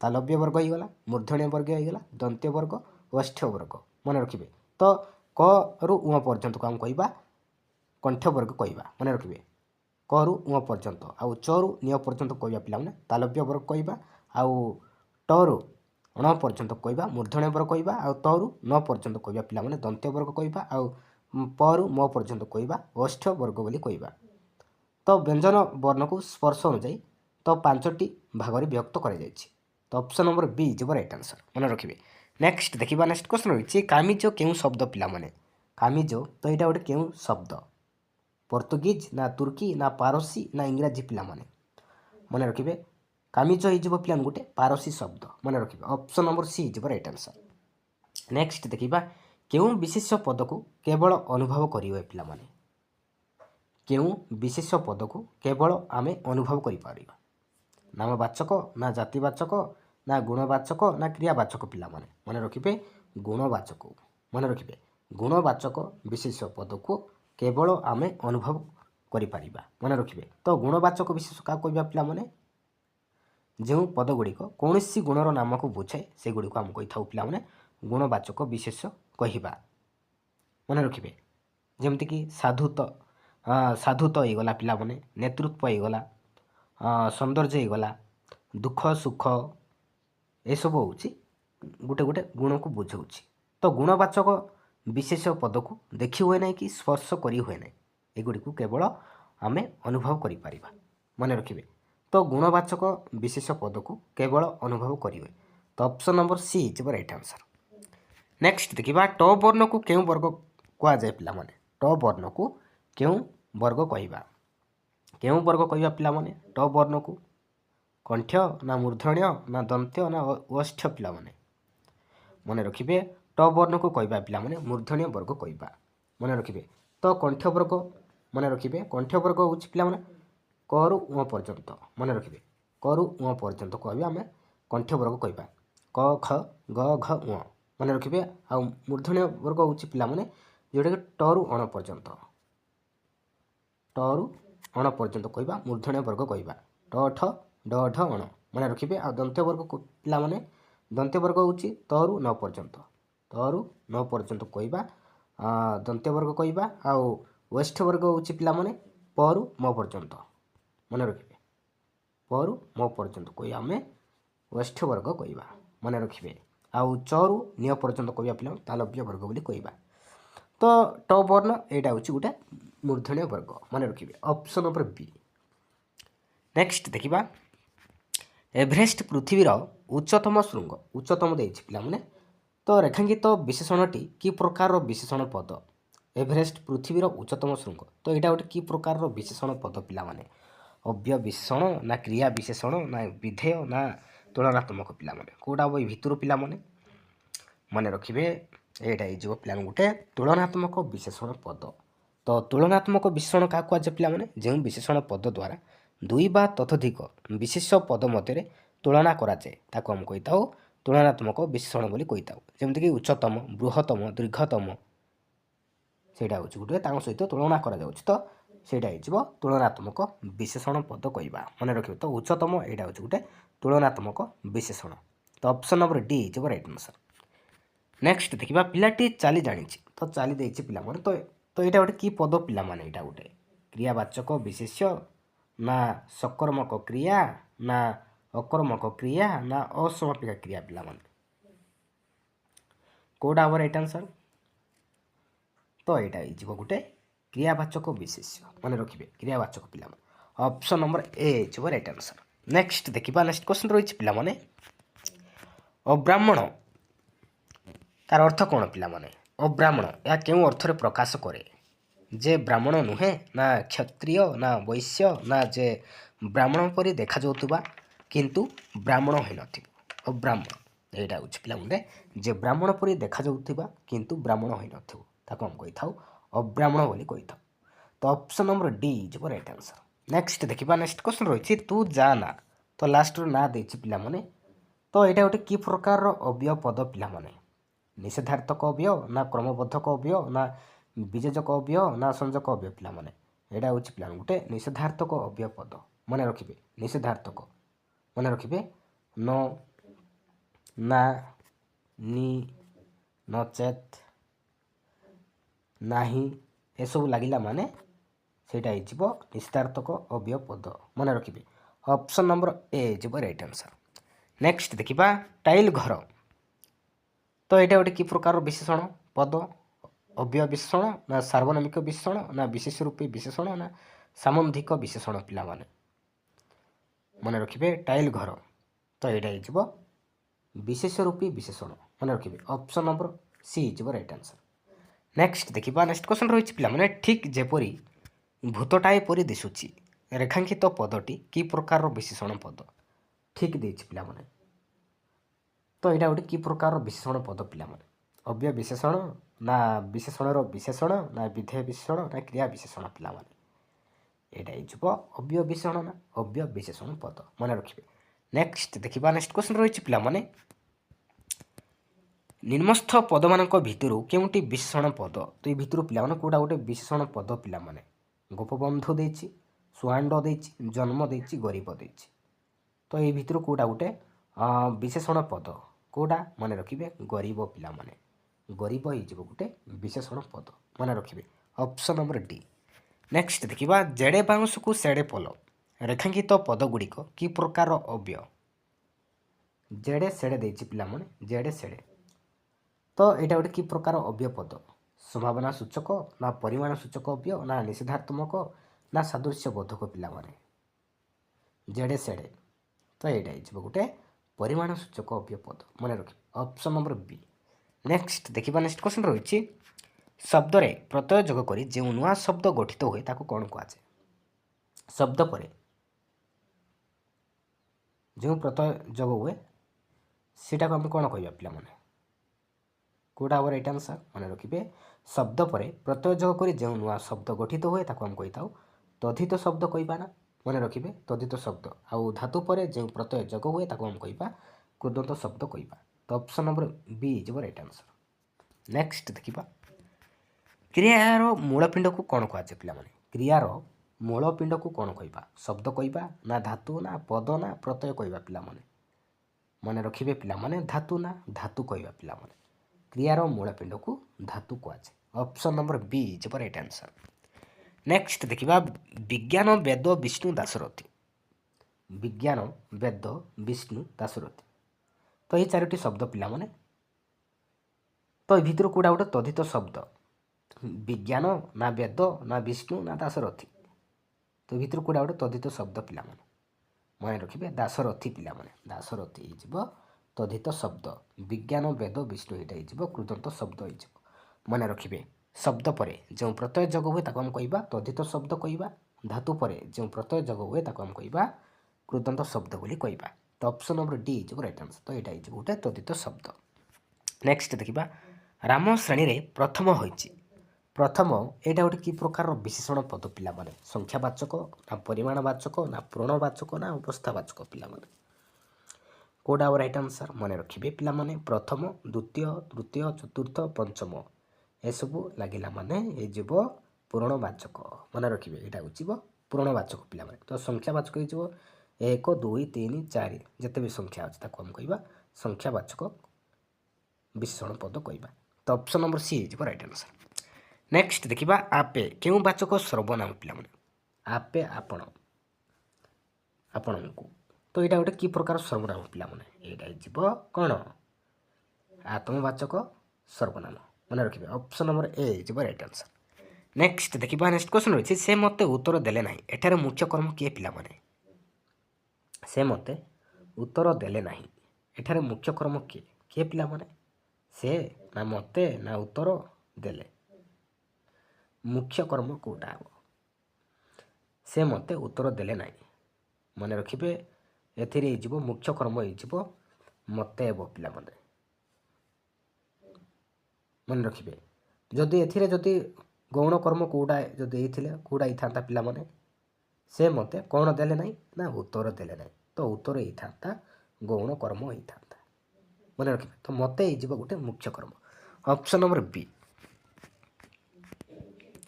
तालव्य वर्ग हो गला मूर्धन्य वर्ग हो गला दंत्य वर्ग ओष्ठ्य वर्ग मन रखिए। तो क रु उ पर्यंत को हम कहबा कंठ वर्ग कहबा मन रखिए क रु उ पर्यंत आउ च रु निय पर्यंत कहबा पिला माने तालव्य वर्ग कहबा आउ ट रु अण पर्यंत कहबा मूर्धन्य वर्ग कहबा आउ त रु न पर्यंत कहबा पिला माने दंत्य वर्ग कहबा आउ प रु म पर्यंत कहबा ओष्ठ्य वर्ग बोली कहबा। तो व्यंजन वर्ण को स्पर्श अनुযাୟୀ तो 5टी भाग में विभक्त करा जायछि। तो option number B is right answer मन रखिए। नेक्स्ट देखिबा नेक्स्ट क्वेश्चन रही कामिज केउ शब्द पिला माने कामिज तो यहाँ गोटे केउ शब्द पोर्तुगीज ना तुर्की ना पारसी ना इंग्राजी पिला माने मन रखिए कामिज हो पिला गोटे पारसी शब्द मन रखिए option number C is right answer. Next देखिबा केउ विशेष पद को केवल अनुभव करिवे पिला माने केउ विशेष पद को केवल आमे अनुभव करि पारिबा नामवाचक ना जातिवाचक ना गुणवाचक ना क्रियावाचक पिला माने मन रखिए गुणवाचक मन रखिए गुणवाचक विशेष पद को केवल आमे अनुभव करि पारिबा मन रखिए। तो गुणवाचक विशेष क्या कहबा पिला माने जो पद गुड़िक कौन गुणर नाम को बुझाए से गुड़िक आम कही था पिला माने गुणवाचक विशेष कहबा मन रखिए जमतीक साधुत्व होगला पिला माने नेतृत्व होगला सौंदर्य होगला दुख सुख ये सब हूँ गोटे गोटे गुण को बुझाऊँ। तो गुणवाचक विशेष पद को देखी हुए ना कि स्पर्श करी हुए ना एगुड़ी को केवल आमे अनुभव करि परिबा मन रखिए। तो गुणवाचक विशेष पद को केवल अनुभव करिवे तो option number C is right answer. Next देखिबा ट वर्ण को केउ वर्ग कहा जाए पिला माने ट वर्ण को केउ वर्ग कहबा केउ वर्ग कहबा पिला माने ट वर्ण को कंठ ना मूर्धन्य ना दंत्य ना ओष्ठ्य पिला माने मन रखिए ट वर्ण को कहबा पिला माने मूर्धन्य वर्ग कहबा मन रखिए। तो कंठ वर्ग मन रखिए कंठ वर्ग हूँ पिला माने क रु उ पर्यंत मन रखिए क रु उ पर्यंत कहबा आम कंठ वर्ग कहबा क ख ग घ उ मन रखिए। आ मूर्धन्य वर्ग हूँ पिला माने जोटा कि ट रु अण पर्यंत ट रु अण पर्यंत कहबा मूर्धन्य वर्ग कहबा ट ठ ड ढ अण मन रखिए। आ दंत्य वर्ग पिला माने दंत्य वर्ग हूँ त रु न पर्यंत त रु न पर्यंत कहबा दंत्य वर्ग कहबा आउ ओष्ठ्य वर्ग हूँ पिला माने प रु म पर्यंत मन रखिए प रु म पर्यंत कह आम ओष्ठ्य वर्ग कहबा मन रखिए। आउ च रु निय पर्यंत कहबा पिला तालव्य वर्ग बोली कहबा। तो ट वर्ण यहाँ हूँ गोटे मूर्धन्य वर्ग मन रखिए ऑप्शन नंबर बी। नेक्स्ट देखिबा एभरेस्ट पृथ्वीर उच्चतम शृंग उच्चतम देछि पिला माने तो रेखांकित विशेषणटी कि प्रकार विशेषण पद एभरेस्ट पृथ्वीर उच्चतम शृंग तो यहाँ गोटे कि प्रकार विशेषण पद पिला माने अव्यय विशेषण ना क्रिया विशेषण ना विधेय ना तुलनात्मक पिला माने कोडा बई भितर पिला माने मन रखिए एटा हो पिला गोटे तुलनात्मक विशेषण पद। तो तुलनात्मक विशेषण क्या कहुए पिला माने जो विशेषण पद द्वारा दुई बा ततोधिक विशेष पद मध्य तुलना कराए ताको हम कही था ତୁଳନାତ୍ମକ ବିଶେଷଣ ବୋଲି କହିଥାଉ। ଯେମିତିକି ଉଚ୍ଚତମ, ବୃହତ୍ତମ, ଦୀର୍ଘତମ ସେଇଟା ହେଉଛି ଗୋଟେ ତାଙ୍କ ସହିତ ତୁଳନା କରାଯାଉଛି, ତ ସେଇଟା ହେଇଯିବ ତୁଳନାତ୍ମକ ବିଶେଷଣ ପଦ କହିବା, ମନେ ରଖିବେ। ତ ଉଚ୍ଚତମ ଏଇଟା ହେଉଛି ଗୋଟେ ତୁଳନାତ୍ମକ ବିଶେଷଣ। ତ ଅପସନ୍ ନମ୍ବର ଡି ହେଇଯିବ ରାଇଟ୍ ଆନ୍ସର୍। ନେକ୍ସଟ ଦେଖିବା, ପିଲାଟି ଚାଲି ଜାଣିଛି। ତ ଚାଲି ଦେଇଛି ପିଲାମାନେ, ତ ଏଇଟା ଗୋଟେ କି ପଦ ପିଲାମାନେ? ଏଇଟା ଗୋଟେ କ୍ରିୟାବାଚକ ବିଶେଷ୍ୟ, ନା ସକର୍ମକ କ୍ରିୟା, ନା ଅକର୍ମକ କ୍ରିୟା, ନା ଅସମାପିକା କ୍ରିୟା ପିଲାମାନେ? କୋଉଟା ହବ ରାଇଟ୍ ଆନ୍ସର୍? ତ ଏଇଟା ହେଇଯିବ ଗୋଟେ କ୍ରିୟାବାଚକ ବିଶେଷ୍ୟ, ମନେ ରଖିବେ କ୍ରିୟାବାଚକ ପିଲାମାନେ। ଅପସନ୍ ନମ୍ବର ଏ ହେଇଯିବ ରାଇଟ୍ ଆନ୍ସର୍। ନେକ୍ସଟ ଦେଖିବା, ନେକ୍ସଟ କ୍ୱେଶ୍ଚନ୍ ରହିଛି ପିଲାମାନେ, ଅବ୍ରାହ୍ମଣ ତାର ଅର୍ଥ କ'ଣ ପିଲାମାନେ? ଅବ୍ରାହ୍ମଣ ଏହା କେଉଁ ଅର୍ଥରେ ପ୍ରକାଶ କରେ? ଯେ ବ୍ରାହ୍ମଣ ନୁହେଁ, ନା କ୍ଷତ୍ରିୟ, ନା ବୈଶ୍ୟ, ନା ଯେ ବ୍ରାହ୍ମଣ ପରି ଦେଖାଯାଉଥିବା କିନ୍ତୁ ବ୍ରାହ୍ମଣ ହୋଇନଥିବ। ଅବ୍ରାହ୍ମଣ ଏଇଟା ହେଉଛି ପିଲାମାନେ ଯେ ବ୍ରାହ୍ମଣ ପରି ଦେଖାଯାଉଥିବା କିନ୍ତୁ ବ୍ରାହ୍ମଣ ହୋଇନଥିବ, ତାକୁ ଆମେ କହିଥାଉ ଅବ୍ରାହ୍ମଣ ବୋଲି କହିଥାଉ। ତ ଅପସନ୍ ନମ୍ବର ଡି ଯିବ ରାଇଟ୍ ଆନ୍ସର୍। ନେକ୍ସଟ ଦେଖିବା, ନେକ୍ସଟ କ୍ୱେଶ୍ଚନ୍ ରହିଛି ତୁ ଯା ନା। ତ ଲାଷ୍ଟରୁ ନା ଦେଇଛି ପିଲାମାନେ, ତ ଏଇଟା ଗୋଟେ କି ପ୍ରକାରର ଅବ୍ୟୟ ପଦ ପିଲାମାନେ? ନିଷେଧାର୍ଥକ ଅବ୍ୟୟ, ନା କ୍ରମବଦ୍ଧକ ଅବ୍ୟୟ, ନା ବିଯୋଜକ ଅବ୍ୟୟ, ନା ସଂଯୋଗ ଅବ୍ୟୟ ପିଲାମାନେ? ଏଇଟା ହେଉଛି ପିଲାମାନେ ଗୋଟେ ନିଷେଧାର୍ଥକ ଅବ୍ୟୟ ପଦ, ମନେ ରଖିବେ। ନିଷେଧାର୍ଥକ ମନେ ରଖିବେ, ନ, ନା, ନି, ନଚେତ୍, ନାହିଁ ଏସବୁ ଲାଗିଲା ମାନେ ସେଇଟା ହେଇଯିବ ନିଷେଧାର୍ଥକ ଅବ୍ୟୟ ପଦ, ମନେ ରଖିବେ। ଅପସନ୍ ନମ୍ବର ଏ ଯିବ ରାଇଟ୍ ଆନ୍ସର୍। ନେକ୍ସଟ ଦେଖିବା, ଟାଇଲ୍ ଘର। ତ ଏଇଟା ଗୋଟେ କି ପ୍ରକାରର ବିଶେଷଣ ପଦ? ଅବ୍ୟୟ ବିଶେଷଣ, ନା ସାର୍ବନାମିକ ବିଶେଷଣ, ନା ବିଶେଷ ରୂପୀ ବିଶେଷଣ, ନା ସାମନ୍ଧିକ ବିଶେଷଣ ପିଲାମାନେ? ମନେ ରଖିବେ ଟାଇଲ୍ ଘର, ତ ଏଇଟା ହେଇଯିବ ବିଶେଷ ରୂପୀ ବିଶେଷଣ, ମନେ ରଖିବେ। ଅପସନ୍ ନମ୍ବର ସି ହେଇଯିବ ରାଇଟ୍ ଆନ୍ସର୍। ନେକ୍ସଟ ଦେଖିବା, ନେକ୍ସଟ କ୍ୱେଶ୍ଚନ୍ ରହିଛି ପିଲାମାନେ, ଠିକ୍ ଯେପରି ଭୂତଟାଏ ପରି ଦିଶୁଛି ରେଖାଙ୍କିତ ପଦଟି କି ପ୍ରକାରର ବିଶେଷଣ ପଦ? ଠିକ୍ ଦେଇଛି ପିଲାମାନେ, ତ ଏଇଟା ଗୋଟେ କି ପ୍ରକାରର ବିଶେଷଣ ପଦ ପିଲାମାନେ? ଅବ୍ୟୟ ବିଶେଷଣ, ନା ବିଶେଷଣର ବିଶେଷଣ, ନା ବିଧେୟ ବିଶେଷଣ, ନା କ୍ରିୟା ବିଶେଷଣ ପିଲାମାନେ? ଏଇଟା ହେଇଯିବ ଅବ୍ୟୟ ବିଶେଷଣ, ନା ଅବ୍ୟୟ ବିଶେଷଣ ପଦ, ମନେ ରଖିବେ। ନେକ୍ସଟ ଦେଖିବା, ନେକ୍ସଟ କ୍ୱେଶ୍ଚନ୍ ରହିଛି ପିଲାମାନେ, ନିମ୍ନସ୍ଥ ପଦମାନଙ୍କ ଭିତରୁ କେଉଁଟି ବିଶେଷଣ ପଦ? ତ ଏଇ ଭିତରୁ ପିଲାମାନେ କୋଉଟା ଗୋଟେ ବିଶେଷଣ ପଦ ପିଲାମାନେ? ଗୋପବନ୍ଧୁ ଦେଇଛି, ସୁଆଣ୍ଡ ଦେଇଛି, ଜନ୍ମ ଦେଇଛି, ଗରିବ ଦେଇଛି। ତ ଏଇ ଭିତରୁ କୋଉଟା ଗୋଟେ ବିଶେଷଣ ପଦ? କୋଉଟା? ମନେ ରଖିବେ ଗରିବ ପିଲାମାନେ। ଗରିବ ହେଇଯିବ ଗୋଟେ ବିଶେଷଣ ପଦ, ମନେ ରଖିବେ। Option number D. ନେକ୍ସଟ ଦେଖିବା, ଜେଡ଼େ ବାଉଁଶକୁ ସେଡ଼େ ପୋଲ ରେଖାଙ୍କିତ ପଦ ଗୁଡ଼ିକ କି ପ୍ରକାର ଅବ୍ୟୟ? ଜେଡ଼େ ସେଡ଼େ ଦେଇଛି ପିଲାମାନେ, ଜେଡ଼େ ସେଡ଼େ, ତ ଏଇଟା ଗୋଟେ କି ପ୍ରକାର ଅବ୍ୟୟ ପଦ? ସମ୍ଭାବନା ସୂଚକ, ନା ପରିମାଣ ସୂଚକ ଅବ୍ୟୟ, ନା ନିଷେଧାତ୍ମକ, ନା ସାଦୃଶ୍ୟ ବୋଧକ ପିଲାମାନେ? ଜେଡ଼େ ସେଡ଼େ, ତ ଏଇଟା ହେଇଯିବ ଗୋଟେ ପରିମାଣ ସୂଚକ ଅବ୍ୟୟ ପଦ, ମନେ ରଖିବେ। ଅପସନ୍ ନମ୍ବର ବି। ନେକ୍ସଟ ଦେଖିବା, ନେକ୍ସଟ କ୍ୱେଶ୍ଚନ୍ ରହିଛି, ଶବ୍ଦରେ ପ୍ରତ୍ୟୟ ଯୋଗ କରି ଯେଉଁ ନୂଆ ଶବ୍ଦ ଗଠିତ ହୁଏ ତାକୁ କ'ଣ କୁହାଯାଏ? ଶବ୍ଦ ପରେ ଯେଉଁ ପ୍ରତ୍ୟୟ ଯୋଗ ହୁଏ ସେଟାକୁ ଆମେ କ'ଣ କହିବା ପିଲାମାନେ? କୋଉଟା ହବ ରାଇଟ୍ ଆନ୍ସର୍? ମନେ ରଖିବେ ଶବ୍ଦ ପରେ ପ୍ରତ୍ୟୟ ଯୋଗ କରି ଯେଉଁ ନୂଆ ଶବ୍ଦ ଗଠିତ ହୁଏ ତାକୁ ଆମେ କହିଥାଉ ତଦ୍ଧିତ ଶବ୍ଦ କହିବା ନା, ମନେ ରଖିବେ ତଦ୍ଧିତ ଶବ୍ଦ। ଆଉ ଧାତୁ ପରେ ଯେଉଁ ପ୍ରତ୍ୟୟ ଯୋଗ ହୁଏ ତାକୁ ଆମେ କହିବା କୃଦନ୍ତ ଶବ୍ଦ କହିବା। ତ ଅପସନ୍ ନମ୍ବର ବି ଯିବ ରାଇଟ୍ ଆନ୍ସର୍। ନେକ୍ସଟ ଦେଖିବା, କ୍ରିୟାର ମୂଳପିଣ୍ଡକୁ କ'ଣ କୁହାଯାଏ ପିଲାମାନେ? କ୍ରିୟାର ମୂଳପିଣ୍ଡକୁ କ'ଣ କହିବା? ଶବ୍ଦ କହିବା, ନା ଧାତୁ, ନା ପଦ, ନା ପ୍ରତ୍ୟୟ କହିବା ପିଲାମାନେ? ମନେ ରଖିବେ ପିଲାମାନେ ଧାତୁ, ନା ଧାତୁ କହିବା ପିଲାମାନେ। କ୍ରିୟାର ମୂଳପିଣ୍ଡକୁ ଧାତୁ କୁହାଯାଏ। ଅପସନ୍ ନମ୍ବର ବି ଯିବ ରାଇଟ୍ ଆନ୍ସର୍। ନେକ୍ସଟ ଦେଖିବା, ବିଜ୍ଞାନ ବେଦ ବିଷ୍ଣୁ ଦାଶରଥୀ। ବିଜ୍ଞାନ ବେଦ ବିଷ୍ଣୁ ଦାଶରଥୀ, ତ ଏଇ ଚାରୋଟି ଶବ୍ଦ ପିଲାମାନେ, ତ ଏ ଭିତରୁ କୋଉଟା ଗୋଟେ ତଦ୍ଧିତ ଶବ୍ଦ? ବିଜ୍ଞାନ, ନା ବେଦ, ନା ବିଷ୍ଣୁ, ନା ଦାଶରଥୀ? ତ ଏ ଭିତରୁ କୋଉଟା ଗୋଟେ ତଦ୍ଧିତ ଶବ୍ଦ ପିଲାମାନେ? ମନେ ରଖିବେ ଦାଶରଥୀ ପିଲାମାନେ। ଦାଶରଥୀ ହେଇଯିବ ତଦ୍ଧିତ ଶବ୍ଦ। ବିଜ୍ଞାନ ବେଦ ବିଷ୍ଣୁ ଏଇଟା ହେଇଯିବ କୃଦନ୍ତ ଶବ୍ଦ ହେଇଯିବ, ମନେ ରଖିବେ। ଶବ୍ଦ ପରେ ଯେଉଁ ପ୍ରତ୍ୟୟ ଯୋଗ ହୁଏ ତାକୁ ଆମେ କହିବା ତଦ୍ଧିତ ଶବ୍ଦ କହିବା। ଧାତୁ ପରେ ଯେଉଁ ପ୍ରତ୍ୟୟ ଯୋଗ ହୁଏ ତାକୁ ଆମେ କହିବା କୃଦନ୍ତ ଶବ୍ଦ ବୋଲି କହିବା। ତ ଅପସନ୍ ନମ୍ବର ଡି ହେଇଯିବ ରାଇଟ୍ ଆନ୍ସର୍। ତ ଏଇଟା ହେଇଯିବ ଗୋଟେ ତଦ୍ଧିତ ଶବ୍ଦ। ନେକ୍ସଟ ଦେଖିବା, ରାମ ଶ୍ରେଣୀରେ ପ୍ରଥମ ହୋଇଛି। ପ୍ରଥମ ଏଇଟା ଗୋଟେ କି ପ୍ରକାରର ବିଶେଷଣ ପଦ ପିଲାମାନେ? ସଂଖ୍ୟାବାଚକ, ନା ପରିମାଣବାଚକ, ନା ପୂର୍ଣ୍ଣବାଚକ, ନା ଅବସ୍ଥାବାଚକ ପିଲାମାନେ? କୋଉଟା ହେବ ରାଇଟ୍ ଆନ୍ସର୍ ମନେ ରଖିବେ ପିଲାମାନେ। ପ୍ରଥମ ଦ୍ୱିତୀୟ ତୃତୀୟ ଚତୁର୍ଥ ପଞ୍ଚମ ଏସବୁ ଲାଗିଲା ମାନେ ହେଇଯିବ ପୂର୍ବବାଚକ। ମନେ ରଖିବେ ଏଇଟା ହେଇଯିବ ପୂର୍ବବାଚକ ପିଲାମାନେ। ତ ସଂଖ୍ୟାବାଚକ ହେଇଯିବ 1 2 3 4 ଯେତେ ବି ସଂଖ୍ୟା ଅଛି ତାକୁ ଆମେ କହିବା ସଂଖ୍ୟାବାଚକ ବିଶେଷଣ ପଦ କହିବା। ତ ଅପସନ୍ ନମ୍ବର ସି ହେଇଯିବ ରାଇଟ୍ ଆନ୍ସର୍। ନେକ୍ସଟ ଦେଖିବା ଆପେ କେଉଁ ବାଚକ ସର୍ବନାମ ପିଲାମାନେ। ଆପେ ଆପଣ ଆପଣଙ୍କୁ। ତ ଏଇଟା ଗୋଟେ କି ପ୍ରକାର ସର୍ବନାମ ପିଲାମାନେ। ଏଇଟା ହେଇଯିବ କ'ଣ ଆତ୍ମବାଚକ ସର୍ବନାମ। ମନେ ରଖିବେ ଅପସନ୍ ନମ୍ବର ଏ ହେଇଯିବ ରାଇଟ୍ ଆନ୍ସର୍। ନେକ୍ସଟ ଦେଖିବା ନେକ୍ସଟ କ୍ୱେଶ୍ଚନ୍ ରହିଛି ସେ ମୋତେ ଉତ୍ତର ଦେଲେ ନାହିଁ। ଏଠାରେ ମୁଖ୍ୟ କର୍ମ କିଏ ପିଲାମାନେ। ସେ ମୋତେ ଉତ୍ତର ଦେଲେ ନାହିଁ। ଏଠାରେ ମୁଖ୍ୟ କର୍ମ କିଏ କିଏ ପିଲାମାନେ। ସେ ନା ମୋତେ ନା ଉତ୍ତର ଦେଲେ। ମୁଖ୍ୟ କର୍ମ କେଉଁଟା ହେବ। ସେ ମୋତେ ଉତ୍ତର ଦେଲେ ନାହିଁ। ମନେ ରଖିବେ ଏଥିରେ ହେଇଯିବ ମୁଖ୍ୟ କର୍ମ ହେଇଯିବ ମୋତେ ହେବ ପିଲାମାନେ। ମନେ ରଖିବେ ଯଦି ଏଥିରେ ଯଦି ଗୌଣ କର୍ମ କେଉଁଟା ଯଦି ହେଇଥିଲେ କେଉଁଟା ହେଇଥାନ୍ତା ପିଲାମାନେ। ସେ ମୋତେ କ'ଣ ଦେଲେ ନାହିଁ ନା ଉତ୍ତର ଦେଲେ ନାହିଁ। ତ ଉତ୍ତର ହେଇଥାନ୍ତା ଗୌଣ କର୍ମ ହେଇଥାନ୍ତା। ମନେ ରଖିବେ ତ ମୋତେ ହେଇଯିବ ଗୋଟେ ମୁଖ୍ୟ କର୍ମ। ଅପସନ୍ ନମ୍ବର ବି।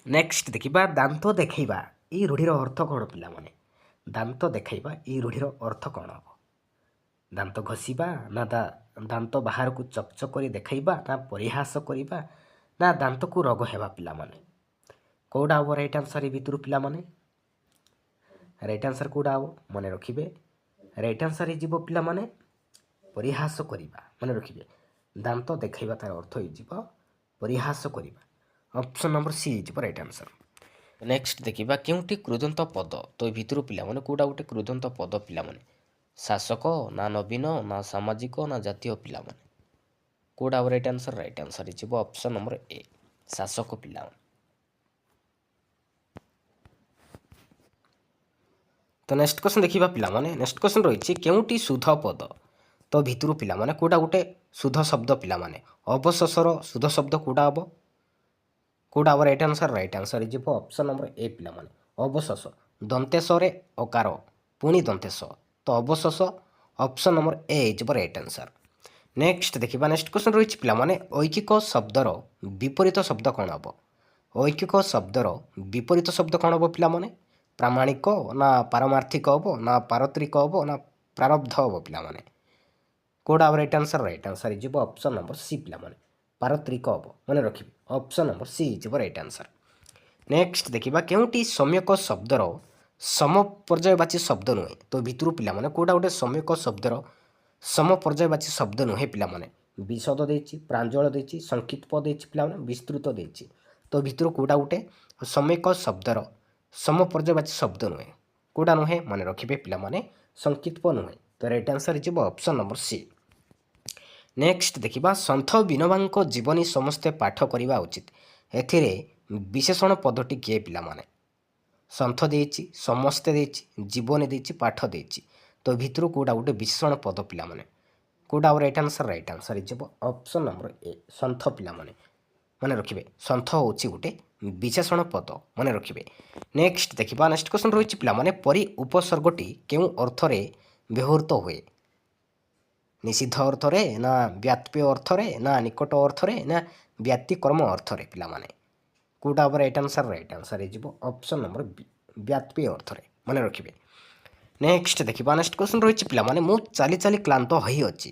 ନେକ୍ସଟ ଦେଖିବା ଦାନ୍ତ ଦେଖାଇବା ଏଇ ରୂଢ଼ିର ଅର୍ଥ କ'ଣ ପିଲାମାନେ। ଦାନ୍ତ ଦେଖାଇବା ଏଇ ରୂଢ଼ିର ଅର୍ଥ କ'ଣ ହେବ। ଦାନ୍ତ ଘଷିବା ନା ଦାନ୍ତ ବାହାରକୁ ଚକଚକ କରି ଦେଖାଇବା ନା ପରିହାସ କରିବା ନା ଦାନ୍ତକୁ ରୋଗ ହେବା ପିଲାମାନେ। କେଉଁଟା ହେବ ରାଇଟ୍ ଆନ୍ସର୍ ଏ ଭିତରୁ ପିଲାମାନେ। ରାଇଟ୍ ଆନ୍ସର୍ କେଉଁଟା ହେବ ମନେ ରଖିବେ। ରାଇଟ୍ ଆନ୍ସର୍ ହେଇଯିବ ପିଲାମାନେ ପରିହାସ କରିବା। ମନେ ରଖିବେ ଦାନ୍ତ ଦେଖାଇବା ତାର ଅର୍ଥ ହେଇଯିବ ପରିହାସ କରିବା। ଅପସନ୍ ନମ୍ବର ସି ହେଇଯିବ ରାଇଟ୍ ଆନ୍ସର୍। ନେକ୍ସଟ ଦେଖିବା କେଉଁଟି କୃଦନ୍ତ ପଦ। ତ ଏ ଭିତରୁ ପିଲାମାନେ କେଉଁଟା ଗୋଟେ କୃଦନ୍ତ ପଦ ପିଲାମାନେ। ଶାସକ ନା ନବୀନ ନା ସାମାଜିକ ନା ଜାତୀୟ ପିଲାମାନେ। କେଉଁଟା ହେବ ରାଇଟ୍ ଆନ୍ସର୍। ରାଇଟ୍ ଆନ୍ସର୍ ହେଇଯିବ ଅପସନ୍ ନମ୍ବର ଏ ଶାସକ ପିଲାମାନେ। ତ ନେକ୍ସଟ କ୍ୱେଶ୍ଚନ୍ ଦେଖିବା ପିଲାମାନେ। ନେକ୍ସଟ କ୍ୱେଶ୍ଚନ୍ ରହିଛି କେଉଁଟି ଶୁଦ୍ଧ ପଦ। ତ ଭିତରୁ ପିଲାମାନେ କେଉଁଟା ଗୋଟେ ଶୁଦ୍ଧ ଶବ୍ଦ ପିଲାମାନେ। ଅବଶେଷର ଶୁଦ୍ଧ ଶବ୍ଦ କେଉଁଟା ହେବ। କେଉଁଟା ହେବ ରାଇଟ୍ ଆନ୍ସର୍। ରାଇଟ୍ ଆନ୍ସର୍ ହେଇଯିବ ଅପସନ୍ ନମ୍ବର ଏ ପିଲାମାନେ ଅବଶେଷ। ଦନ୍ତେଶରେ ଅକାର ପୁଣି ଦନ୍ତେଶ ତ ଅବଶେଷ ଅପସନ୍ ନମ୍ବର ଏ ହେଇଯିବ ରାଇଟ୍ ଆନ୍ସର୍। ନେକ୍ସଟ ଦେଖିବା ନେକ୍ସଟ କ୍ୱେଶ୍ଚନ୍ ରହିଛି ପିଲାମାନେ ଐକିକ ଶବ୍ଦର ବିପରୀତ ଶବ୍ଦ କ'ଣ ହେବ। ଐକିକ ଶବ୍ଦର ବିପରୀତ ଶବ୍ଦ କ'ଣ ହେବ ପିଲାମାନେ। ପ୍ରାମାଣିକ ନା ପାରମାର୍ଥିକ ହେବ ନା ପାରତ୍ରିକ ହେବ ନା ପ୍ରାରବ୍ଧ ହେବ ପିଲାମାନେ। କେଉଁଟା ହେବ ରାଇଟ୍ ଆନ୍ସର୍। ରାଇଟ୍ ଆନ୍ସର୍ ହେଇଯିବ ଅପସନ୍ ନମ୍ବର ସି ପିଲାମାନେ ପାରତ୍ରିକ ହେବ। ମନେ ରଖିବେ ଅପସନ୍ ନମ୍ବର ସି ହେଇଯିବ ରାଇଟ୍ ଆନ୍ସର୍। ନେକ୍ସଟ ଦେଖିବା କେଉଁଟି ସମ୍ୟକ ଶବ୍ଦର ସମପର୍ଯ୍ୟାୟବାଚୀ ଶବ୍ଦ ନୁହେଁ। ତ ଭିତରୁ ପିଲାମାନେ କେଉଁଟା ଗୋଟେ ସମ୍ୟକ ଶବ୍ଦର ସମପର୍ଯ୍ୟାୟବାଚୀ ଶବ୍ଦ ନୁହେଁ ପିଲାମାନେ। ବିଶଦ ଦେଇଛି ପ୍ରାଞ୍ଜଳ ଦେଇଛି ସଂକ୍ଷିପ୍ତ ଦେଇଛି ପିଲାମାନେ ବିସ୍ତୃତ ଦେଇଛି। ତ ଭିତରୁ କେଉଁଟା ଗୋଟେ ସମ୍ୟକ ଶବ୍ଦର ସମପର୍ଯ୍ୟାୟବାଚୀ ଶବ୍ଦ ନୁହେଁ। କେଉଁଟା ନୁହେଁ ମନେ ରଖିବେ ପିଲାମାନେ ସଂକ୍ଷିପ୍ତ ନୁହେଁ। ତ ରାଇଟ୍ ଆନ୍ସର୍ ହେଇଯିବ ଅପସନ୍ ନମ୍ବର ସି। ନେକ୍ସଟ ଦେଖିବା ସନ୍ଥ ବିନୋବାଙ୍କ ଜୀବନୀ ସମସ୍ତେ ପାଠ କରିବା ଉଚିତ। ଏଥିରେ ବିଶେଷଣ ପଦଟି କିଏ ପିଲାମାନେ। ସନ୍ଥ ଦେଇଛି ସମସ୍ତେ ଦେଇଛି ଜୀବନୀ ଦେଇଛି ପାଠ ଦେଇଛି। ତ ଭିତରୁ କେଉଁଟା ଗୋଟେ ବିଶେଷଣ ପଦ ପିଲାମାନେ। କେଉଁଟା ହେବ ରାଇଟ୍ ଆନ୍ସର୍। ରାଇଟ୍ ଆନ୍ସର୍ ହେଇଯିବ ଅପସନ୍ ନମ୍ବର ଏ ସନ୍ଥ ପିଲାମାନେ। ମନେ ରଖିବେ ସନ୍ଥ ହେଉଛି ଗୋଟେ ବିଶେଷଣ ପଦ। ମନେ ରଖିବେ ନେକ୍ସଟ ଦେଖିବା ନେକ୍ସଟ କ୍ୱେଶ୍ଚନ୍ ରହିଛି ପିଲାମାନେ ପରି ଉପସର୍ଗଟି କେଉଁ ଅର୍ଥରେ ବ୍ୟବହୃତ ହୁଏ। ନିଷିଦ୍ଧ ଅର୍ଥରେ ନା ବ୍ୟାପ୍ୟ ଅର୍ଥରେ ନା ନିକଟ ଅର୍ଥରେ ନା ବ୍ୟତିକ୍ରମ ଅର୍ଥରେ ପିଲାମାନେ। କେଉଁଟା ହେବ ରାଇଟ୍ ଆନ୍ସର୍। ରାଇଟ୍ ଆନ୍ସର୍ ହେଇଯିବ ଅପସନ୍ ନମ୍ବର ବି ବ୍ୟାପ୍ୟ ଅର୍ଥରେ। ମନେ ରଖିବେ ନେକ୍ସଟ ଦେଖିବା ନେକ୍ସଟ କ୍ୱେଶ୍ଚନ୍ ରହିଛି ପିଲାମାନେ ମୁଁ ଚାଲି ଚାଲି କ୍ଳାନ୍ତ ହୋଇଅଛି।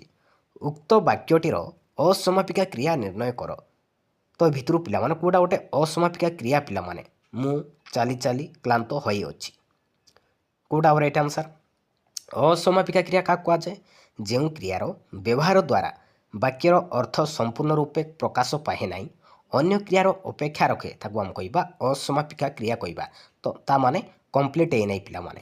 ଉକ୍ତ ବାକ୍ୟଟିର ଅସମାପିକା କ୍ରିୟା ନିର୍ଣ୍ଣୟ କର। ତ ଭିତରୁ ପିଲାମାନେ କେଉଁଟା ଗୋଟେ ଅସମାପିକା କ୍ରିୟା ପିଲାମାନେ। ମୁଁ ଚାଲି ଚାଲି କ୍ଳାନ୍ତ ହୋଇଅଛି। କେଉଁଟା ହେବ ରାଇଟ୍ ଆନ୍ସର୍। ଅସମାପିକା କ୍ରିୟା କାହାକୁ କୁହାଯାଏ। ଯେଉଁ କ୍ରିୟାର ବ୍ୟବହାର ଦ୍ୱାରା ବାକ୍ୟର ଅର୍ଥ ସମ୍ପୂର୍ଣ୍ଣ ରୂପେ ପ୍ରକାଶ ପାଏ ନାହିଁ ଅନ୍ୟ କ୍ରିୟାର ଅପେକ୍ଷା ରଖେ ତାକୁ ଆମେ କହିବା ଅସମାପିକା କ୍ରିୟା କହିବା। ତ ତା ମାନେ କମ୍ପ୍ଲିଟ୍ ହେଇନାହିଁ ପିଲାମାନେ।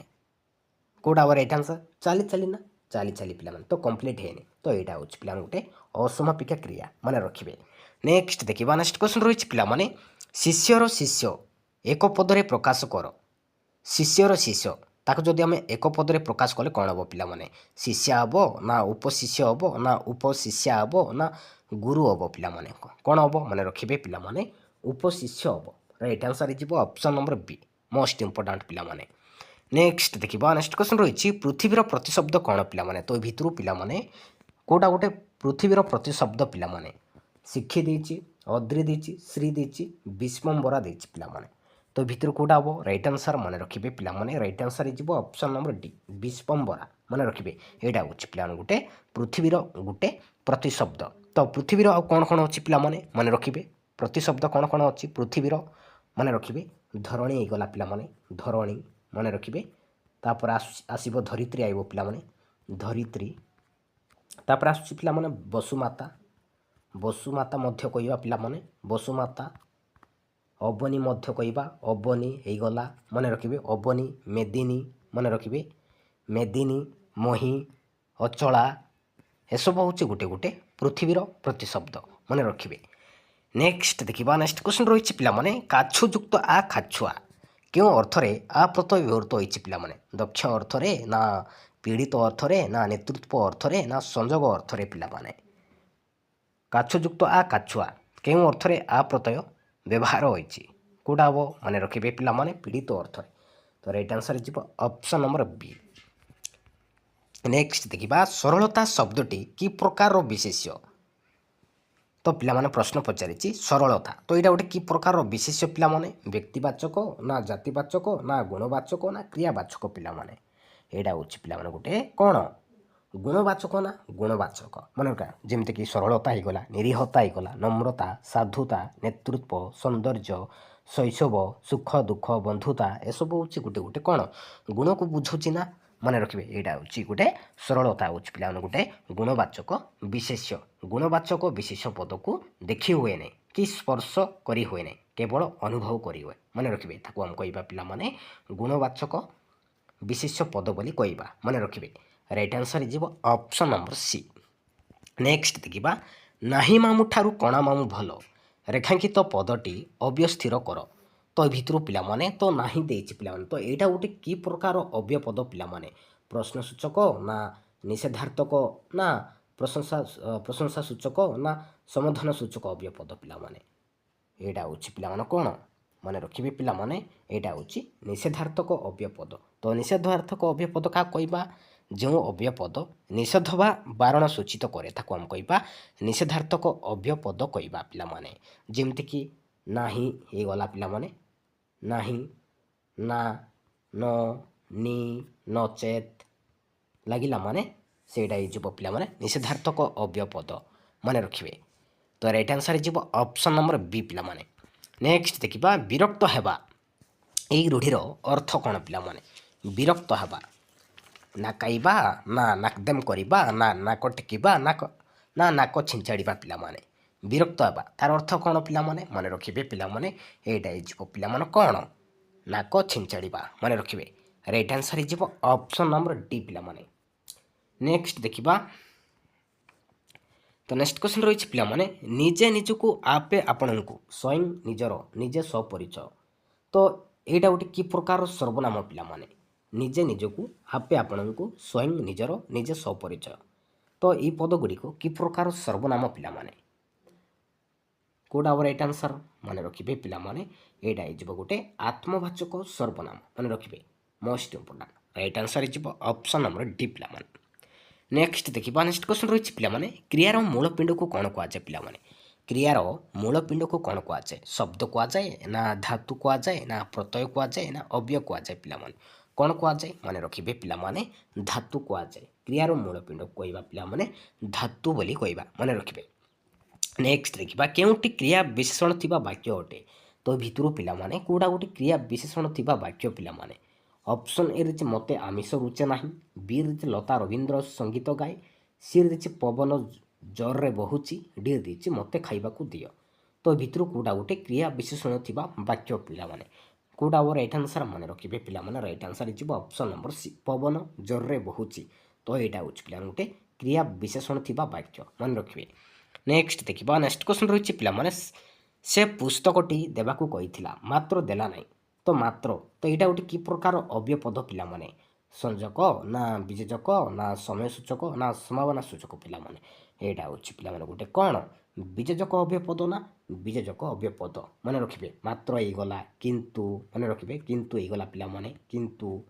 କେଉଁଟା ହେବ ରାଇଟ୍ ଆନ୍ସର୍। ଚାଲି ଚାଲି ନା ଚାଲି ଚାଲି ପିଲାମାନେ ତ କମ୍ପ୍ଲିଟ୍ ହେଇନି। ତ ଏଇଟା ହେଉଛି ପିଲାମାନେ ଗୋଟେ ଅସମାପିକା କ୍ରିୟା। ମନେ ରଖିବେ ନେକ୍ସଟ ଦେଖିବା ନେକ୍ସଟ କ୍ୱେଶ୍ଚନ୍ ରହିଛି ପିଲାମାନେ ଶିଷ୍ୟର ଶିଷ୍ୟ ଏକ ପଦରେ ପ୍ରକାଶ କର। ଶିଷ୍ୟର ଶିଷ୍ୟ ତାକୁ ଯଦି ଆମେ ଏକ ପଦରେ ପ୍ରକାଶ କଲେ କ'ଣ ହେବ ପିଲାମାନେ। ଶିଷ୍ୟା ହେବ ନା ଉପଶିଷ୍ୟ ହେବ ନା ଉପଶିଷ୍ୟା ହେବ ନା ଗୁରୁ ହେବ ପିଲାମାନେ। କ'ଣ ହେବ ମନେ ରଖିବେ ପିଲାମାନେ ଉପଶିଷ୍ୟ ହେବ। ରାଇଟ୍ ଆନ୍ସର୍ ହେଇଯିବ ଅପସନ୍ ନମ୍ବର ବି ମୋଷ୍ଟ ଇମ୍ପୋର୍ଟାଣ୍ଟ ପିଲାମାନେ। नेक्स्ट देखा नेक्स्ट क्वेश्चन रही पृथ्वीर प्रतिशब्द कौन पिलाने तो भितर पिलाने कौटा गोटे पृथ्वीर प्रतिशब्द पिलाने शिखी देती अद्री देती श्री देती विश्वम्बरा देती पिलाने तो भितर कौटा हम राइट आंसर मन रखिए पिलाने राइट आंसर हो ऑप्शन नंबर डी विश्वम्बरा मन रखिए यहाँ हूँ पिलाने गोटे पृथ्वीर गोटे प्रतिशब्द तो पृथ्वीर आ कौन कौन अच्छी पिलाने मन रखिए प्रतिशब्द कौन कौन अच्छी पृथ्वीर मन रखिए धरणी गला पिलाने धरणी मन रखिए तापर आसब धरित्री आइब पिलाने धरित्री तापर आसुची पिलाने वसुमाता वसुमाता मध्य कहवा पिलाने वसुमाता अवनी मध्य कहवा अवनी हो गला मन रखिए अवनी मेदिनी मन रखिए मेदिनी मही अचला एसब हूँ गोटे गोटे पृथ्वीर प्रतिशब्द मन रखिए नेक्स्ट देखा नेक्स्ट क्वेश्चन रही पिलाने काछुयुक्त आ खाछुआ क्यों अर्थरे आ प्रत्यय व्यवहृत होती पिलाने दक्ष अर्थरे ना पीड़ित अर्थरे ना नेतृत्व अर्थरे ना संजोग अर्थरे पिलाने काछुयुक्त आ काछुआ क्यों अर्थरे आ प्रत्यय व्यवहार होती कौटा हम मन रखिए पिलाने पीड़ित अर्थरे तो राइट आंसर हो ऑप्शन नंबर बी नेक्स्ट देखा सरलता शब्दटी कि प्रकार विशेष्य तो पिलाने प्रश्न पचारि सरलता तो यहाँ गोटे कि प्रकार विशेष्य पिलाने व्यक्तिवाचक ना जातिवाचक ना गुणवाचक ना क्रियावाचक पिलाने यहाँ हूँ पिलाने गोटे कौन गुणवाचक ना गुणवाचक मन रखा जमीक सरलता होगला निरीहता होगला नम्रता साधुता नेतृत्व सौंदर्य शैशव सुख दुख बंधुता एसबू हूँ गोटे गोटे कौन गुण को बुझुची ना मन रखिए यहाँ हूँ गोटे सरलता हूँ पिलाने गोटे गुणवाचक विशेष्य गुणवाचक विशेष पद को देखी हुए नहीं कि स्पर्श करी हुए नहीं केवल अनुभव करी हुए मन रखिए ताको हम कहवा पिलाने गुणवाचक विशेष पद बोली कहवा मन रखिए राइट आंसर हो ऑप्शन नंबर सी नेक्स्ट देखा नाही मामू ठारू कणा मामू भल रेखांकित पदटी अव्यय स्थिर कर तो भितर पिलाने तो नाही देछि पिलाने तो यहाँ गोटे कि प्रकार अव्यय पद पिलाने प्रश्न सूचक ना निषेधार्थक ना प्रशंसा प्रशंसा सूचक ना समाधान सूचक अव्यय पद पिलाने यहाँ हूँ पिलाने कौन मन रखिए पिलाने यहाँ हूँ निषेधार्थक अव्यय पद तो निषेधार्थक अव्यय पद क्या कहवा जो अव्यय पद निषेध बा बारण सूचित करे ताको हम कहवा निषेधार्थक अव्यय पद कहवा पिलाने जमीक नाही हो गला पिलाने नाही ना न नी नचेत लगिला माने सेटा हो पिलाने निषेधार्थक अव्यय पद मन रखिए तो राइट आंसर हो ऑप्शन नंबर बी पिलाने नेक्स्ट देखा विरक्त हेबा यही रूढ़ीर अर्थ कौन पिलाने विरक्त हेबा नाकाइबा ना नाकदेम करवा ना नाक टेकिबा ना नाक छिंचाड़ा पिलाने विरक्त हेबा तार अर्थ कौन पिलाने मन रखिए पिलाने यहाँ हो पिलाने कौन नाक छिंचाड़ा मन रखिए राइट आंसर हो ऑप्शन नंबर डी पिलाने नेक्स्ट देखा तो नेक्स्ट क्वेश्चन रही पिलाने निजे निजको आपे आपण को स्वयं निजर निजे स्वपरिचय तो यहाँ गोटे कि प्रकार सर्वनाम पिलाने निजे निजको आपे आपण को स्वयं निजर निजे स्वपरिचय तो ये पद गुड़िक कि प्रकार सर्वनाम पिलाने कौटा हम राइट आंसर मन रखिए पिलाने यहाँ हो गोटे आत्मवाचक सर्वनाम मन रखिए मोस्ट इंपोर्टाट राइट आंसर हो ऑप्शन नंबर डी पिलाने नेक्स्ट देखा नेक्स्ट क्वेश्चन रही पिलाने क्रियार मूल पिंड को कौन कहुए पिलाने क्रियार मूल पिंड को कौन कहुए शब्द कहुए ना धातु कहुए ना प्रत्यय कहुए ना अव्यय कहुए पिलाने कौन कहुए मन रखिए पिलाने धातु कहुए क्रियार मूल पिंड को कहवा पिलाने धातु बोली कहवा मन रखिए नेक्स्ट देखा केउटी क्रिया विशेषण थिबा वाक्य अटे तो भितर पिलाने कौटा गोटे क्रिया विशेषण थिबा वाक्य पिलाने ऑप्शन ए रही मते आमिष रुचे ना बी रही लता रवींद्र संगीत गाए सी रही पवन जोर रे बहुची डी रही मते खाइबाकू दियो तो भितर कौटा गोटे क्रिया विशेषण थिबा वाक्य पिलाने कौटा हम राइट आंसर मन रखिए पिलाने राइट आंसर हो ऑप्शन नंबर सी पवन जोर रे बहुची तो यहाँ हूँ पिलाने गोटे क्रिया विशेषण थिबा वाक्य मन रखिए नेक्स्ट देखा नेक्स्ट क्वेश्चन रही पिलाने से पुस्तकटी देवाकू कहिथिला मात्र देला नहीं तो मात्र तो यहाँ गोटे कि प्रकार अव्यय पद पिलाने संजक ना विजेजक ना समय सूचक ना संभावना सूचक पिलाने यहाँ हूँ पिलाने गोटे कौन विजेजक अव्यय पद ना विजेजक अव्यय पद मन रखिए मात्र गला किंतु मन रखिए किंतु गला पिलाने किंतु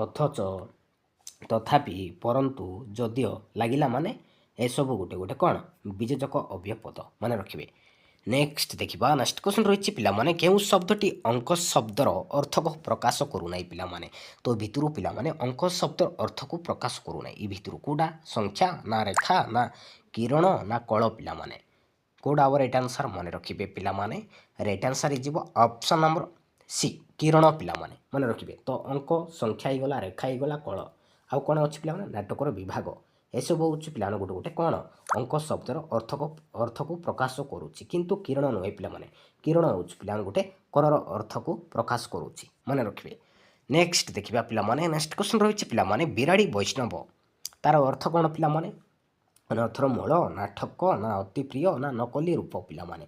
ଅଥଚ ତଥାପି ପରନ୍ତୁ ଯଦିଓ ଲାଗିଲା ମାନେ ଏସବୁ ଗୋଟେ ଗୋଟେ କ'ଣ ବିଯୋଜକ ଅବ୍ୟୟ ପଦ ମନେ ରଖିବେ। ନେକ୍ସଟ ଦେଖିବା ନେକ୍ସଟ କ୍ୱେଶ୍ଚନ୍ ରହିଛି ପିଲାମାନେ କେଉଁ ଶବ୍ଦଟି ଅଙ୍କ ଶବ୍ଦର ଅର୍ଥକୁ ପ୍ରକାଶ କରୁନାହିଁ ପିଲାମାନେ। ତ ଭିତରୁ ପିଲାମାନେ ଅଙ୍କ ଶବ୍ଦର ଅର୍ଥକୁ ପ୍ରକାଶ କରୁନାହିଁ। ଏ ଭିତରୁ କେଉଁଟା ସଂଖ୍ୟା ନା ରେଖା ନା କିରଣ ନା କଳ ପିଲାମାନେ କେଉଁଟା ହବ ରାଇଟ୍ ଆନ୍ସର୍ ମନେ ରଖିବେ ପିଲାମାନେ। ରାଇଟ୍ ଆନ୍ସର୍ ହେଇଯିବ ଅପସନ୍ ନମ୍ବର ସି କିରଣ ପିଲାମାନେ ମନେ ରଖିବେ। ତ ଅଙ୍କ ସଂଖ୍ୟା ହେଇଗଲା ରେଖା ହେଇଗଲା କଳ ଆଉ କ'ଣ ଅଛି ପିଲାମାନେ ନାଟକର ବିଭାଗ ଏସବୁ ହେଉଛି ପିଲାମାନେ ଗୋଟେ ଗୋଟେ କ'ଣ ଅଙ୍କ ଶବ୍ଦର ଅର୍ଥକୁ ପ୍ରକାଶ କରୁଛି କିନ୍ତୁ କିରଣ ନୁହେଁ ପିଲାମାନେ। କିରଣ ହେଉଛି ପିଲାମାନେ ଗୋଟେ କରର ଅର୍ଥକୁ ପ୍ରକାଶ କରୁଛି ମନେ ରଖିବେ। ନେକ୍ସଟ ଦେଖିବା ପିଲାମାନେ ନେକ୍ସଟ କ୍ୱେଶ୍ଚନ୍ ରହିଛି ପିଲାମାନେ ବିରାଡ଼ି ବୈଷ୍ଣବ ତାର ଅର୍ଥ କ'ଣ ପିଲାମାନେ। ମାନେ ଅର୍ଥର ମୂଳ ନା ଠକ ନା ଅତି ପ୍ରିୟ ନା ନକଲି ରୂପ ପିଲାମାନେ।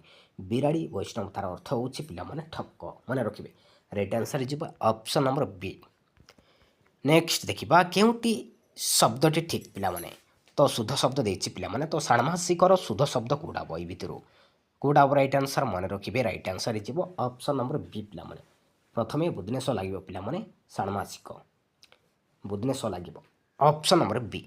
ବିରାଡ଼ି ବୈଷ୍ଣବ ତାର ଅର୍ଥ ହେଉଛି ପିଲାମାନେ ଠକ ମନେ ରଖିବେ। ରାଇଟ୍ ଆନ୍ସର୍ ଯିବ ଅପସନ୍ ନମ୍ବର ବି। ନେକ୍ସଟ ଦେଖିବା କେଉଁଟି ଶବ୍ଦଟି ଠିକ୍ ପିଲାମାନେ। ତ ଶୁଦ୍ଧ ଶବ୍ଦ ଦେଇଛି ପିଲାମାନେ। ତ ଷାଣ୍ମାସିକର ଶୁଦ୍ଧ ଶବ୍ଦ କେଉଁଟା ହବ ଏଇ ଭିତରୁ କେଉଁଟା ହବ ରାଇଟ୍ ଆନ୍ସର୍ ମନେ ରଖିବେ। ରାଇଟ୍ ଆନ୍ସର୍ ହେଇଯିବ ଅପସନ୍ ନମ୍ବର ବି ପିଲାମାନେ। ପ୍ରଥମେ ବୁଦ୍ଧିନେଶ ଲାଗିବ ପିଲାମାନେ ଷାଣ୍ମାସିକ ବୁଦ୍ଧିନେଶ ଲାଗିବ ଅପସନ୍ ନମ୍ବର ବି।